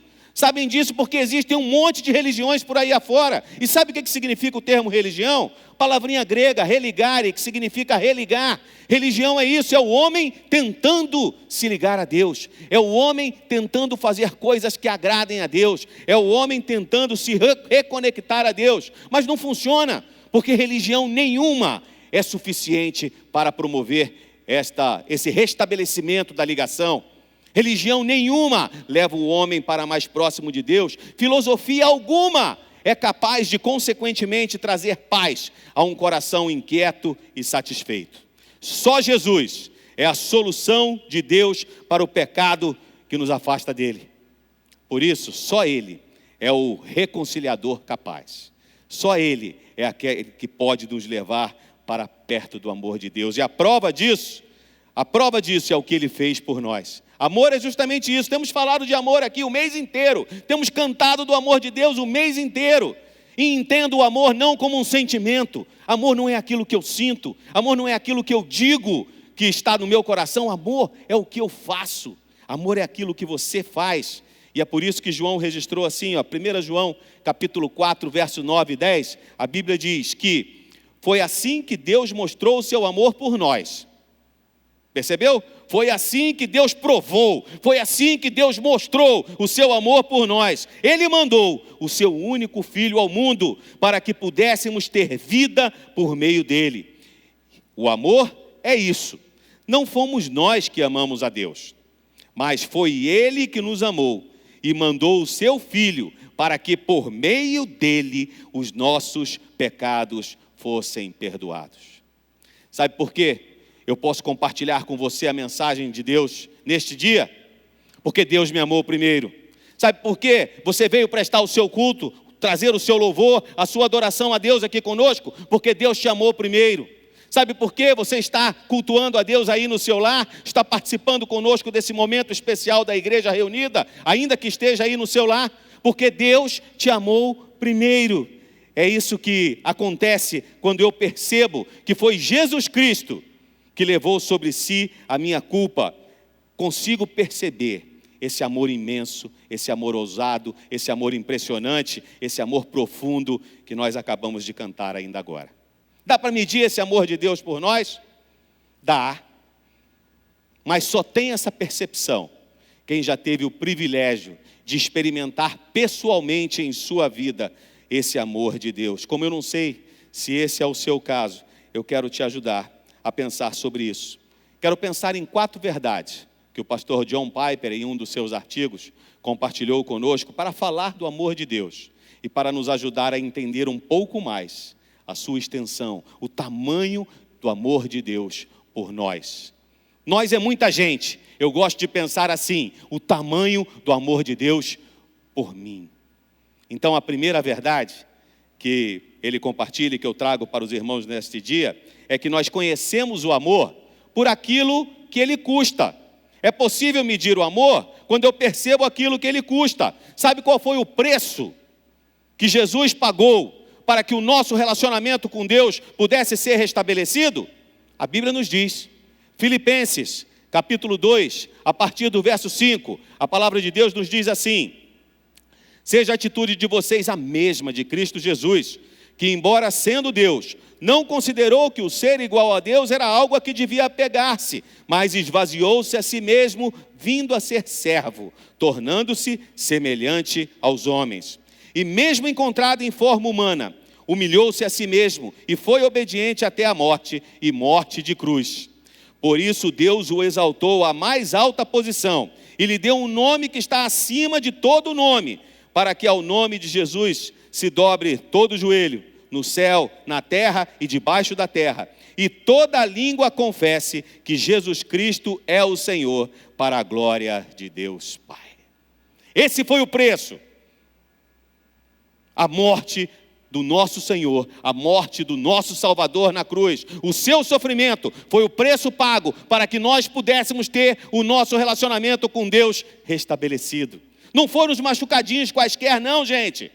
porque existem um monte de religiões por aí afora. E sabe o que significa o termo religião? Palavrinha grega, religare, que significa religar. Religião é isso, é o homem tentando se ligar a Deus. É o homem tentando fazer coisas que agradem a Deus. É o homem tentando se reconectar a Deus. Mas não funciona, porque religião nenhuma é suficiente para promover esse restabelecimento da ligação. Religião nenhuma leva o homem para mais próximo de Deus. Filosofia alguma é capaz de, consequentemente, trazer paz a um coração inquieto e satisfeito. Só Jesus é a solução de Deus para o pecado que nos afasta dele. Por isso, só Ele é o reconciliador capaz. Só Ele é aquele que pode nos levar para perto do amor de Deus. E a prova disso é o que Ele fez por nós. Amor é justamente isso. Temos falado de amor aqui o mês inteiro. Temos cantado do amor de Deus o mês inteiro. E entendo o amor não como um sentimento. Amor não é aquilo que eu sinto. Amor não é aquilo que eu digo que está no meu coração. Amor é o que eu faço. Amor é aquilo que você faz. E é por isso que João registrou assim, 1 João capítulo 4, verso 9 e 10. A Bíblia diz que foi assim que Deus mostrou o seu amor por nós. Percebeu? Foi assim que Deus provou, foi assim que Deus mostrou o seu amor por nós. Ele mandou o seu único Filho ao mundo para que pudéssemos ter vida por meio dele. O amor é isso. Não fomos nós que amamos a Deus, mas foi Ele que nos amou e mandou o seu Filho para que por meio dele os nossos pecados fossem perdoados. Sabe por quê? Eu posso compartilhar com você a mensagem de Deus neste dia? Porque Deus me amou primeiro. Sabe por quê? Você veio prestar o seu culto, trazer o seu louvor, a sua adoração a Deus aqui conosco? Porque Deus te amou primeiro. Sabe por quê? Você está cultuando a Deus aí no seu lar, está participando conosco desse momento especial da igreja reunida, ainda que esteja aí no seu lar? Porque Deus te amou primeiro. É isso que acontece quando eu percebo que foi Jesus Cristo que levou sobre si a minha culpa. Consigo perceber esse amor imenso, esse amor ousado, esse amor impressionante, esse amor profundo que nós acabamos de cantar ainda agora. Dá para medir esse amor de Deus por nós? Dá. Mas só tem essa percepção quem já teve o privilégio de experimentar pessoalmente em sua vida esse amor de Deus. Como eu não sei se esse é o seu caso, eu quero te ajudar a pensar sobre isso. Quero pensar em 4 verdades que o pastor John Piper, em um dos seus artigos, compartilhou conosco para falar do amor de Deus e para nos ajudar a entender um pouco mais a sua extensão, o tamanho do amor de Deus por nós. Nós é muita gente. Eu gosto de pensar assim, o tamanho do amor de Deus por mim. Então, a primeira verdade que ele compartilha e que eu trago para os irmãos neste dia é que nós conhecemos o amor por aquilo que ele custa. É possível medir o amor quando eu percebo aquilo que ele custa. Sabe qual foi o preço que Jesus pagou para que o nosso relacionamento com Deus pudesse ser restabelecido? A Bíblia nos diz, Filipenses, capítulo 2, a partir do verso 5, a palavra de Deus nos diz assim: seja a atitude de vocês a mesma de Cristo Jesus, que embora sendo Deus, não considerou que o ser igual a Deus era algo a que devia apegar-se, mas esvaziou-se a si mesmo, vindo a ser servo, tornando-se semelhante aos homens. E mesmo encontrado em forma humana, humilhou-se a si mesmo e foi obediente até a morte, e morte de cruz. Por isso Deus o exaltou à mais alta posição e lhe deu um nome que está acima de todo nome, para que ao nome de Jesus se dobre todo o joelho, no céu, na terra e debaixo da terra, e toda língua confesse que Jesus Cristo é o Senhor, para a glória de Deus Pai. Esse foi o preço. A morte do nosso Senhor, a morte do nosso Salvador na cruz. O seu sofrimento foi o preço pago para que nós pudéssemos ter o nosso relacionamento com Deus restabelecido. Não foram os machucadinhos quaisquer, não, gente.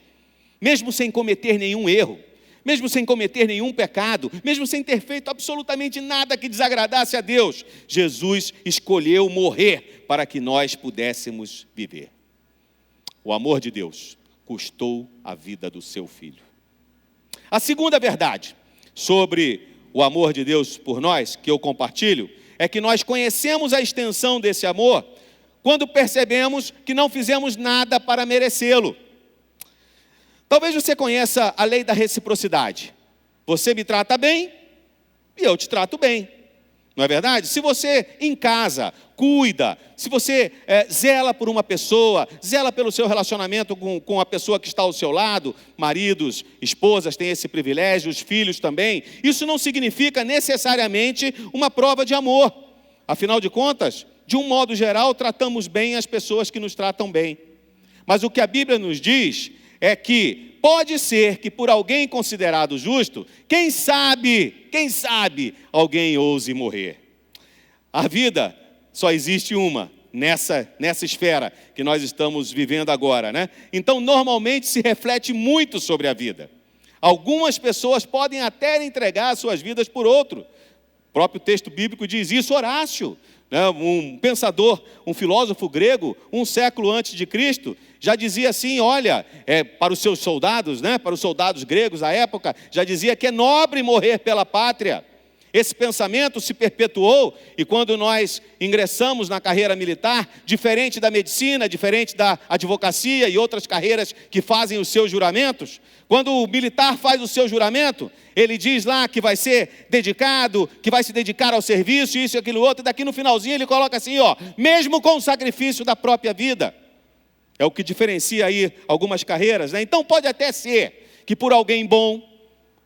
Mesmo sem cometer nenhum erro, mesmo sem cometer nenhum pecado, mesmo sem ter feito absolutamente nada que desagradasse a Deus, Jesus escolheu morrer para que nós pudéssemos viver. O amor de Deus custou a vida do seu Filho. A segunda verdade sobre o amor de Deus por nós, que eu compartilho, é que nós conhecemos a extensão desse amor quando percebemos que não fizemos nada para merecê-lo. Talvez você conheça a lei da reciprocidade. Você me trata bem e eu te trato bem. Não é verdade? Se você em casa cuida, se você zela por uma pessoa, zela pelo seu relacionamento com a pessoa que está ao seu lado, maridos, esposas têm esse privilégio, os filhos também, isso não significa necessariamente uma prova de amor. Afinal de contas, de um modo geral, tratamos bem as pessoas que nos tratam bem. Mas o que a Bíblia nos diz é que pode ser que por alguém considerado justo, quem sabe, alguém ouse morrer. A vida só existe uma, nessa esfera que nós estamos vivendo agora, né? Então, normalmente se reflete muito sobre a vida. Algumas pessoas podem até entregar suas vidas por outro. O próprio texto bíblico diz isso. Horácio, né, um pensador, um filósofo grego, um século antes de Cristo, já dizia assim, olha, para os seus soldados, né, para os soldados gregos à época, já dizia que é nobre morrer pela pátria. Esse pensamento se perpetuou e quando nós ingressamos na carreira militar, diferente da medicina, diferente da advocacia e outras carreiras que fazem os seus juramentos, quando o militar faz o seu juramento, ele diz lá que vai ser dedicado, que vai se dedicar ao serviço, isso e aquilo outro, e daqui no finalzinho ele coloca assim, ó, mesmo com o sacrifício da própria vida. É o que diferencia aí algumas carreiras, né? Então pode até ser que por alguém bom,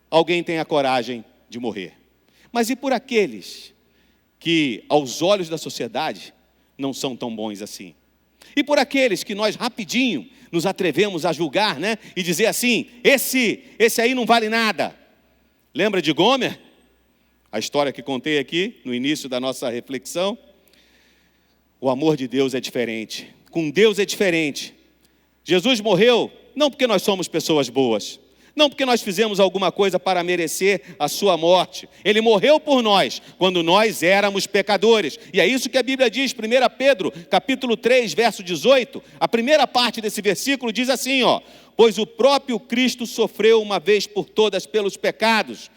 alguém tenha coragem de morrer. Mas e por aqueles que, aos olhos da sociedade, não são tão bons assim? E por aqueles que nós rapidinho nos atrevemos a julgar, né? E dizer assim, esse aí não vale nada. Lembra de Gomer? A história que contei aqui no início da nossa reflexão. O amor de Deus é diferente. Com Deus é diferente. Jesus morreu não porque nós somos pessoas boas, não porque nós fizemos alguma coisa para merecer a sua morte. Ele morreu por nós, quando nós éramos pecadores. E é isso que a Bíblia diz, 1 Pedro, capítulo 3, verso 18. A primeira parte desse versículo diz assim, ó, pois o próprio Cristo sofreu uma vez por todas pelos pecados,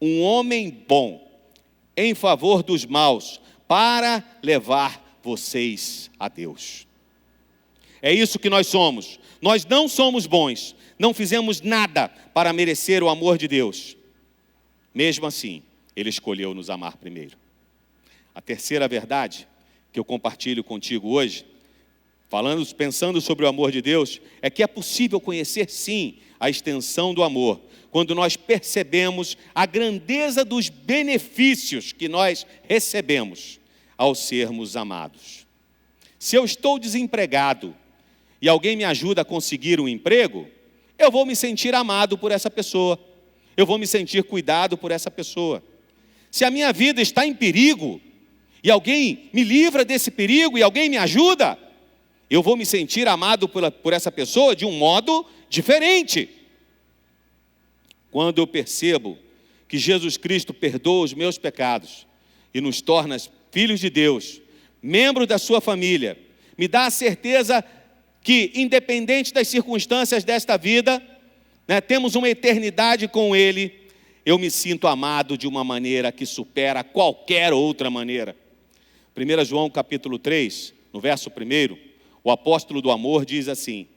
um homem bom, em favor dos maus, para levar vocês a Deus. É isso que nós somos. Nós não somos bons. Não fizemos nada para merecer o amor de Deus. Mesmo assim, Ele escolheu nos amar primeiro. A terceira verdade que eu compartilho contigo hoje, pensando sobre o amor de Deus, é que é possível conhecer sim a extensão do amor, quando nós percebemos a grandeza dos benefícios que nós recebemos ao sermos amados. Se eu estou desempregado e alguém me ajuda a conseguir um emprego, eu vou me sentir amado por essa pessoa. Eu vou me sentir cuidado por essa pessoa. Se a minha vida está em perigo, e alguém me livra desse perigo, e alguém me ajuda, eu vou me sentir amado por essa pessoa de um modo diferente. Quando eu percebo que Jesus Cristo perdoa os meus pecados, e nos torna filhos de Deus, membros da sua família, me dá a certeza que, independente das circunstâncias desta vida, né, temos uma eternidade com Ele, eu me sinto amado de uma maneira que supera qualquer outra maneira. 1 João capítulo 3, no verso 1, o apóstolo do amor diz assim,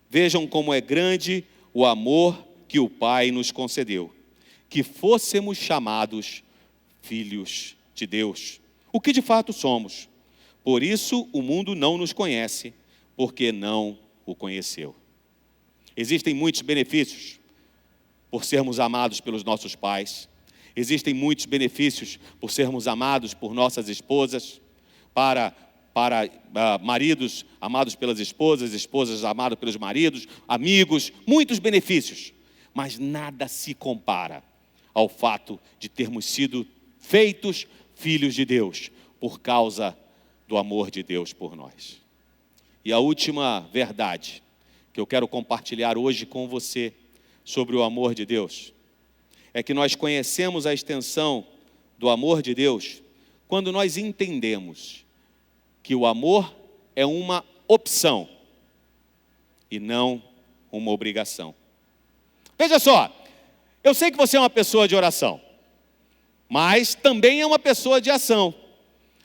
vejam como é grande o amor que o Pai nos concedeu, que fôssemos chamados filhos de Deus, o que de fato somos. Por isso o mundo não nos conhece, porque não o conheceu. Existem muitos benefícios por sermos amados pelos nossos pais. Existem muitos benefícios por sermos amados por nossas esposas, para maridos amados pelas esposas, esposas amadas pelos maridos, amigos, muitos benefícios. Mas nada se compara ao fato de termos sido feitos filhos de Deus, por causa do amor de Deus por nós. E a última verdade que eu quero compartilhar hoje com você sobre o amor de Deus é que nós conhecemos a extensão do amor de Deus quando nós entendemos que o amor é uma opção e não uma obrigação. Veja só, eu sei que você é uma pessoa de oração, mas também é uma pessoa de ação.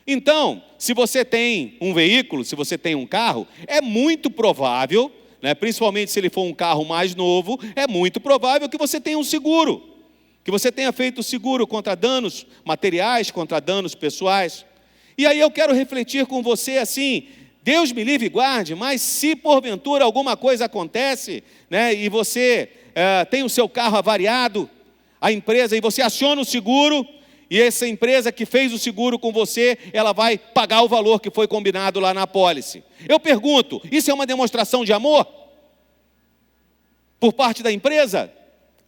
Então, se você tem um veículo, se você tem um carro, é muito provável, né, principalmente se ele for um carro mais novo, é muito provável que você tenha um seguro. que você tenha feito seguro contra danos materiais, contra danos pessoais. E aí eu quero refletir com você assim, Deus me livre e guarde, mas se porventura alguma coisa acontece, né, e você tem o seu carro avariado, a empresa, e você aciona o seguro, e essa empresa que fez o seguro com você, ela vai pagar o valor que foi combinado lá na apólice. Eu pergunto, isso é uma demonstração de amor? Por parte da empresa?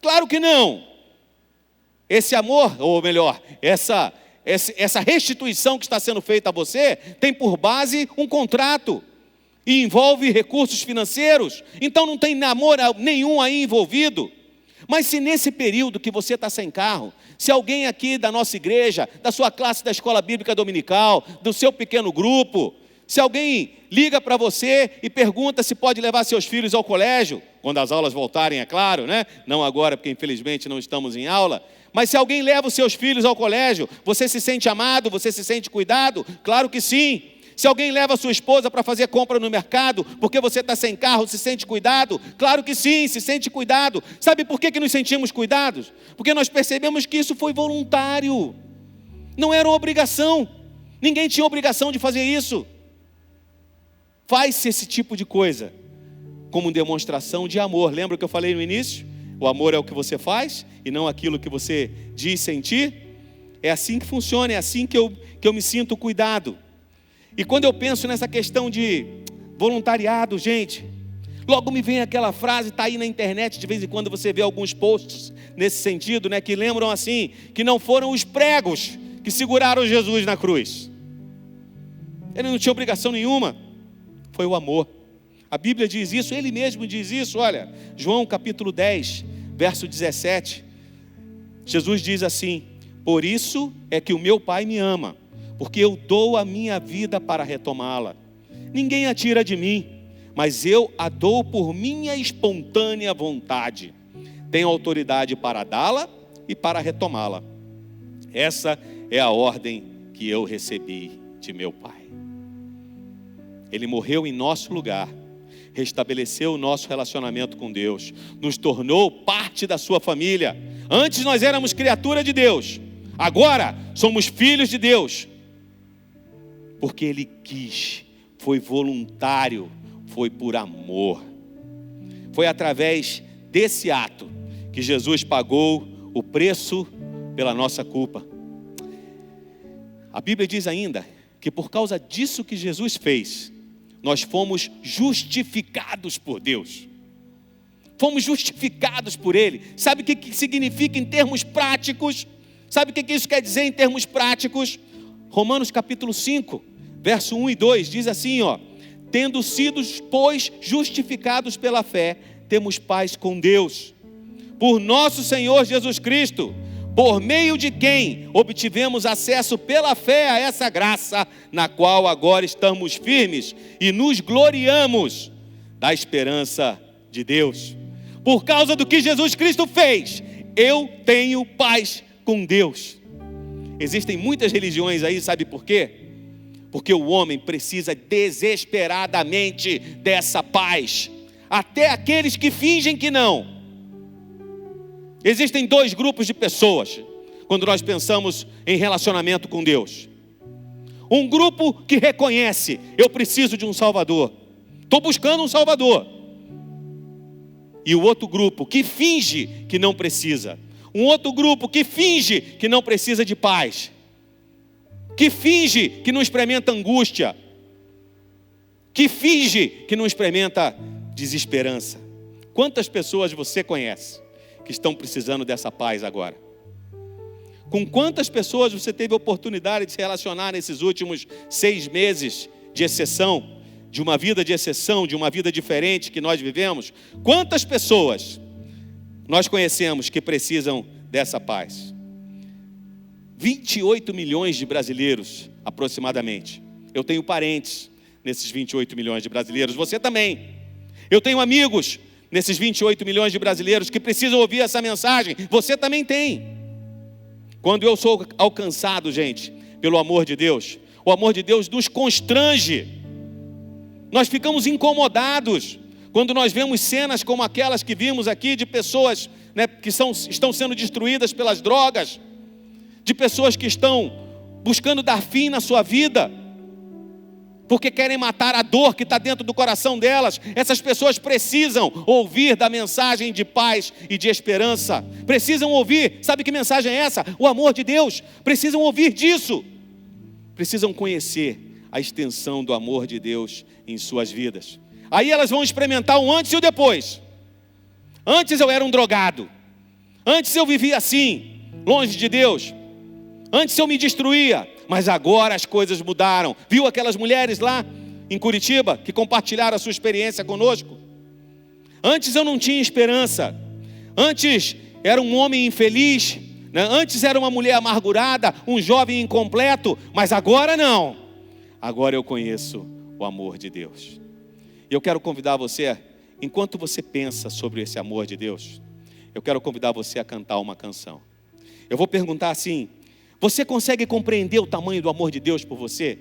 Claro que não. Esse amor, ou melhor, essa restituição que está sendo feita a você, tem por base um contrato, e envolve recursos financeiros, então não tem amor nenhum aí envolvido. Mas se nesse período que você está sem carro, se alguém aqui da nossa igreja, da sua classe da escola bíblica dominical, do seu pequeno grupo, se alguém liga para você e pergunta se pode levar seus filhos ao colégio, quando as aulas voltarem, é claro, né? Não agora, porque infelizmente não estamos em aula, mas se alguém leva os seus filhos ao colégio, você se sente amado, você se sente cuidado? Claro que sim. Se alguém leva a sua esposa para fazer compra no mercado, porque você está sem carro, se sente cuidado? Claro que sim, se sente cuidado. Sabe por que nos sentimos cuidados? Porque nós percebemos que isso foi voluntário. Não era uma obrigação. Ninguém tinha obrigação de fazer isso. Faz-se esse tipo de coisa como demonstração de amor. Lembra o que eu falei no início? O amor é o que você faz e não aquilo que você diz sentir. É assim que funciona, é assim que eu me sinto cuidado. E quando eu penso nessa questão de voluntariado, gente, logo me vem aquela frase, está aí na internet, de vez em quando você vê alguns posts nesse sentido, né, que lembram assim, que não foram os pregos que seguraram Jesus na cruz. Ele não tinha obrigação nenhuma, foi o amor. A Bíblia diz isso, ele mesmo diz isso, olha, João capítulo 10, verso 17, Jesus diz assim: por isso é que o meu Pai me ama, porque eu dou a minha vida para retomá-la. Ninguém a tira de mim, mas eu a dou por minha espontânea vontade. Tenho autoridade para dá-la e para retomá-la. Essa é a ordem que eu recebi de meu Pai. Ele morreu em nosso lugar, restabeleceu o nosso relacionamento com Deus, nos tornou parte da sua família. Antes nós éramos criatura de Deus, agora somos filhos de Deus. Porque Ele quis, foi voluntário, foi por amor. Foi através desse ato que Jesus pagou o preço pela nossa culpa. A Bíblia diz ainda que por causa disso que Jesus fez, nós fomos justificados por Deus. Fomos justificados por Ele. Sabe o que significa em termos práticos? Sabe o que isso quer dizer em termos práticos? Romanos capítulo 5, verso 1 e 2, diz assim, ó: tendo sido, pois, justificados pela fé, temos paz com Deus, por nosso Senhor Jesus Cristo, por meio de quem obtivemos acesso pela fé a essa graça, na qual agora estamos firmes e nos gloriamos da esperança de Deus. Por causa do que Jesus Cristo fez, eu tenho paz com Deus. Existem muitas religiões aí, sabe por quê? Porque o homem precisa desesperadamente dessa paz. Até aqueles que fingem que não. Existem dois grupos de pessoas quando nós pensamos em relacionamento com Deus. Um grupo que reconhece: eu preciso de um Salvador, estou buscando um Salvador. E o outro grupo que finge que não precisa. Um outro grupo que finge que não precisa de paz, que finge que não experimenta angústia, que finge que não experimenta desesperança. Quantas pessoas você conhece que estão precisando dessa paz agora? Com quantas pessoas você teve a oportunidade de se relacionar nesses últimos 6 meses de exceção, de uma vida de exceção, de uma vida diferente que nós vivemos? Quantas pessoas nós conhecemos que precisam dessa paz? 28 milhões de brasileiros, aproximadamente. Eu tenho parentes nesses 28 milhões de brasileiros, você também. Eu tenho amigos nesses 28 milhões de brasileiros que precisam ouvir essa mensagem, você também tem. Quando eu sou alcançado, gente, pelo amor de Deus, o amor de Deus nos constrange. Nós ficamos incomodados quando nós vemos cenas como aquelas que vimos aqui, de pessoas né, que estão sendo destruídas pelas drogas, de pessoas que estão buscando dar fim na sua vida, porque querem matar a dor que está dentro do coração delas. Essas pessoas precisam ouvir da mensagem de paz e de esperança. Precisam ouvir, sabe que mensagem é essa? O amor de Deus. Precisam ouvir disso. Precisam conhecer a extensão do amor de Deus em suas vidas. Aí elas vão experimentar o antes e o depois. Antes eu era um drogado. Antes eu vivia assim, longe de Deus. Antes eu me destruía. Mas agora as coisas mudaram. Viu aquelas mulheres lá em Curitiba que compartilharam a sua experiência conosco? Antes eu não tinha esperança. Antes era um homem infeliz, né? Antes era uma mulher amargurada, um jovem incompleto. Mas agora não. Agora eu conheço o amor de Deus. E eu quero convidar você, enquanto você pensa sobre esse amor de Deus, eu quero convidar você a cantar uma canção. Eu vou perguntar assim: você consegue compreender o tamanho do amor de Deus por você?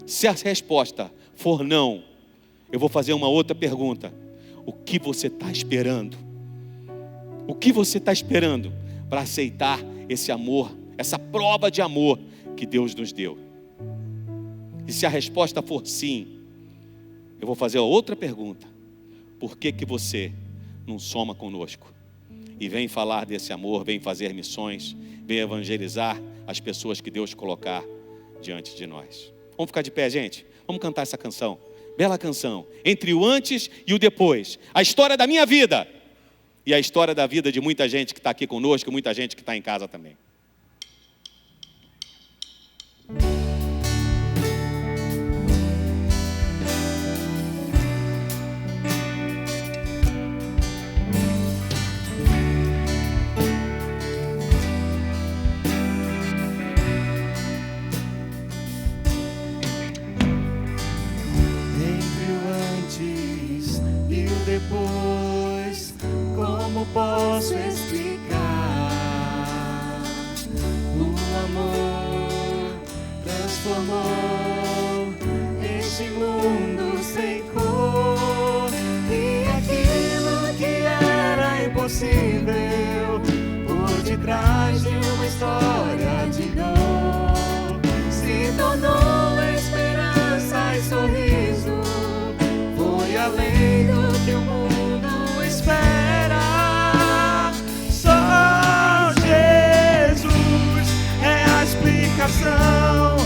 Se a resposta for não, eu vou fazer uma outra pergunta. O que você está esperando? O que você está esperando para aceitar esse amor, essa prova de amor que Deus nos deu? E se a resposta for sim, eu vou fazer outra pergunta. Por que você não soma conosco? E vem falar desse amor, vem fazer missões, vem evangelizar as pessoas que Deus colocar diante de nós. Vamos ficar de pé, gente? Vamos cantar essa canção. Bela canção. Entre o antes e o depois. A história da minha vida e a história da vida de muita gente que está aqui conosco, muita gente que está em casa também. Depois, como posso explicar? O amor transformou este mundo sem cor, e aquilo que era impossível por detrás de uma história de dor se tornou esperança e sorriso. Foi além do que o mundo espera. Só Jesus é a explicação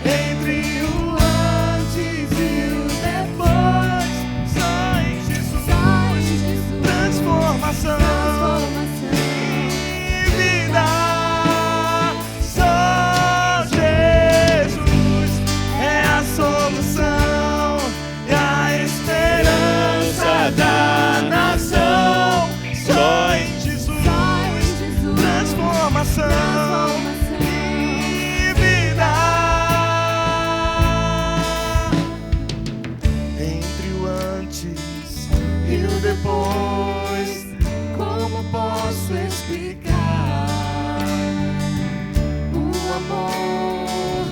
entre o antes e o depois. Só em Jesus, transformação e vida. Só Jesus é a solução e a esperança da nação. Só em Jesus, transformação e vida. Entre o antes e o depois, como posso explicar? O amor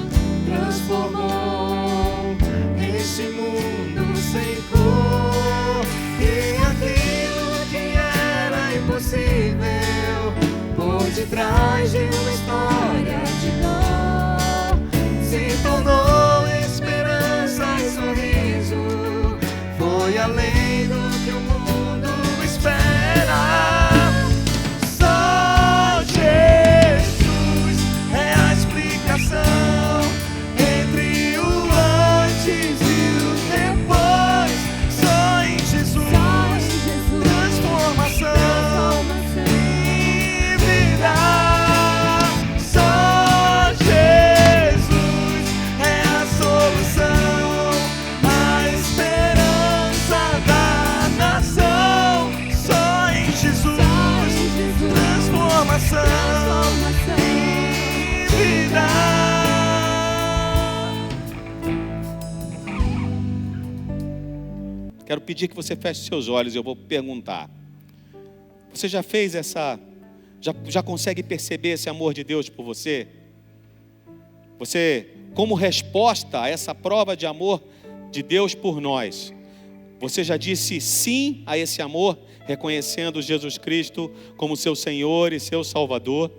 transformou este mundo sem cor, e aquilo que era impossível por detrás de uma história de dor se tornou esperança e sorriso. Foi além do que o mundo espera. Só Jesus é a explicação entre o antes e o depois. Só em Jesus, transformação e vida. Só Jesus é a solução, a esperança da nação. Só em Jesus, transformação e vida. Quero pedir que você feche seus olhos e eu vou perguntar. Você já fez essa... Já consegue perceber esse amor de Deus por você? Você, como resposta a essa prova de amor de Deus por nós, Você já disse sim a esse amor, reconhecendo Jesus Cristo como seu Senhor e seu Salvador?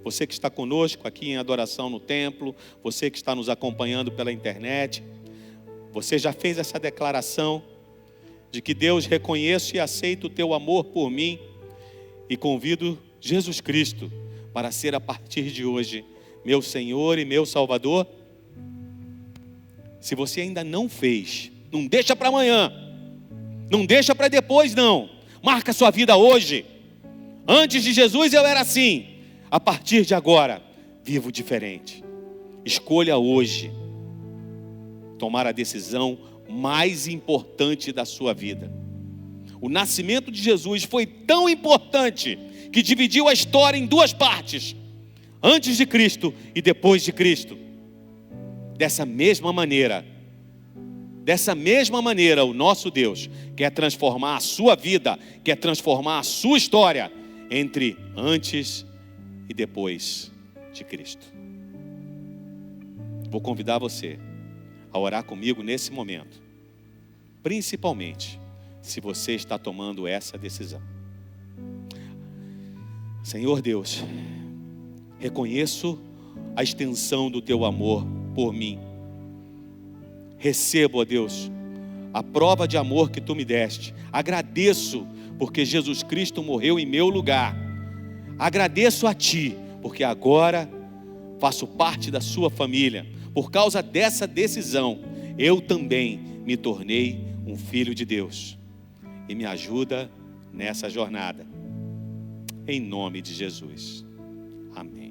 Você que está conosco aqui em adoração no templo, você que está nos acompanhando pela internet, você já fez essa declaração de que Deus, reconheço e aceito o teu amor por mim e convido Jesus Cristo para ser a partir de hoje meu Senhor e meu Salvador? Se você ainda não fez, não deixa para amanhã, não deixa para depois não, marca sua vida hoje. Antes de Jesus eu era assim, a partir de agora vivo diferente. Escolha hoje tomar a decisão mais importante da sua vida. O nascimento de Jesus foi tão importante que dividiu a história em duas partes: antes de Cristo e depois de Cristo. Dessa mesma maneira, o nosso Deus quer transformar a sua vida, quer transformar a sua história entre antes e depois de Cristo. Vou convidar você a orar comigo nesse momento, principalmente se você está tomando essa decisão. Senhor Deus, reconheço a extensão do teu amor por mim. Recebo, ó Deus, a prova de amor que tu me deste. Agradeço porque Jesus Cristo morreu em meu lugar. Agradeço a ti porque agora faço parte da sua família. Por causa dessa decisão, eu também me tornei um filho de Deus. E me ajuda nessa jornada. Em nome de Jesus. Amém.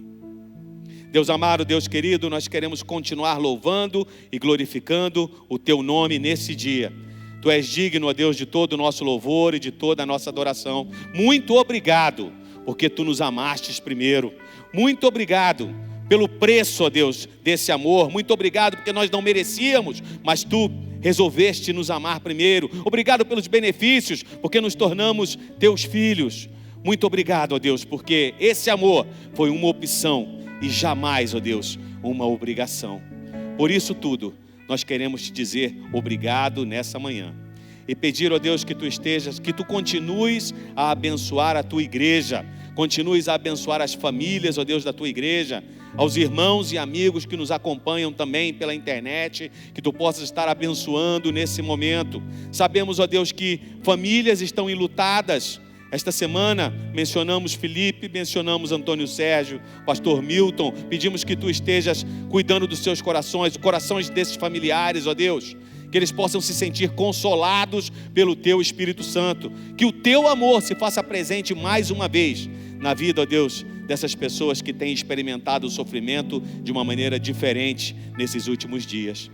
Deus amado, Deus querido, nós queremos continuar louvando e glorificando o teu nome nesse dia. Tu és digno, ó Deus, de todo o nosso louvor e de toda a nossa adoração. Muito obrigado, porque tu nos amastes primeiro. Muito obrigado pelo preço, ó Deus, desse amor. Muito obrigado porque nós não merecíamos, mas tu resolveste nos amar primeiro. Obrigado pelos benefícios, porque nos tornamos teus filhos. Muito obrigado, ó Deus, porque esse amor foi uma opção e jamais, ó Deus, uma obrigação. Por isso tudo, nós queremos te dizer obrigado nessa manhã. E pedir, ó Deus, que tu continues a abençoar a tua igreja, continues a abençoar as famílias, ó Deus, da tua igreja, aos irmãos e amigos que nos acompanham também pela internet, que tu possas estar abençoando nesse momento. Sabemos, ó Deus, que famílias estão enlutadas. Esta semana mencionamos Felipe, mencionamos Antônio Sérgio, pastor Milton. Pedimos que tu estejas cuidando dos seus corações, os corações desses familiares, ó Deus, que eles possam se sentir consolados pelo teu Espírito Santo, que o teu amor se faça presente mais uma vez na vida, ó Deus, dessas pessoas que têm experimentado o sofrimento de uma maneira diferente nesses últimos dias.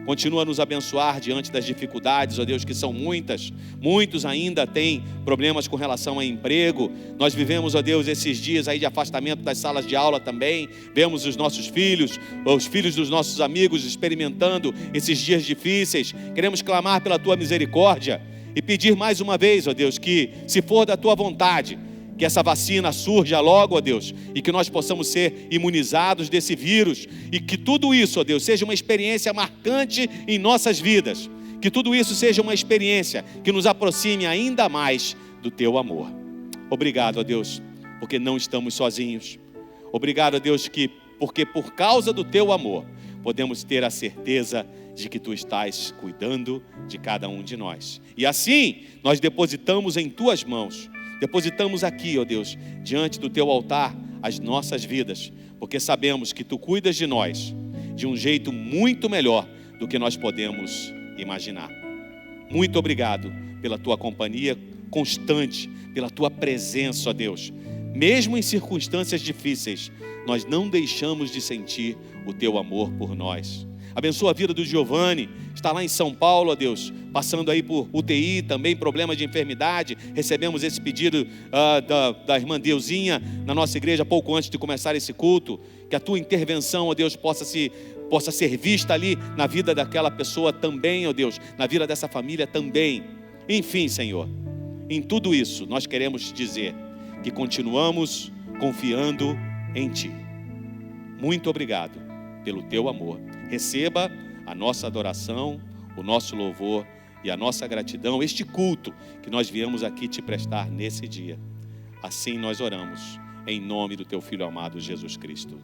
Continua a nos abençoar diante das dificuldades, ó Deus, que são muitas. Muitos ainda têm problemas com relação a emprego. Nós vivemos, ó Deus, esses dias aí de afastamento das salas de aula também. Vemos os nossos filhos, os filhos dos nossos amigos experimentando esses dias difíceis. Queremos clamar pela tua misericórdia e pedir mais uma vez, ó Deus, que se for da tua vontade, que essa vacina surja logo, ó Deus, e que nós possamos ser imunizados desse vírus, e que tudo isso, ó Deus, seja uma experiência marcante em nossas vidas, que tudo isso seja uma experiência que nos aproxime ainda mais do teu amor. Obrigado, ó Deus, porque não estamos sozinhos. Obrigado, ó Deus, porque por causa do teu amor, podemos ter a certeza de que tu estás cuidando de cada um de nós. E assim, nós depositamos em tuas mãos, depositamos aqui, ó Deus, diante do teu altar, as nossas vidas, porque sabemos que tu cuidas de nós de um jeito muito melhor do que nós podemos imaginar. Muito obrigado pela tua companhia constante, pela tua presença, ó Deus. Mesmo em circunstâncias difíceis, nós não deixamos de sentir o teu amor por nós. Abençoa a vida do Giovanni, está lá em São Paulo, ó Deus, passando aí por UTI, também problema de enfermidade. Recebemos esse pedido da irmã Deusinha na nossa igreja pouco antes de começar esse culto. Que a tua intervenção, ó Deus, possa ser vista ali na vida daquela pessoa também, ó Deus, na vida dessa família também. Enfim, Senhor, em tudo isso nós queremos te dizer que continuamos confiando em Ti. Muito obrigado pelo Teu amor. Receba a nossa adoração, o nosso louvor e a nossa gratidão, este culto que nós viemos aqui te prestar nesse dia. Assim nós oramos, em nome do teu Filho amado Jesus Cristo.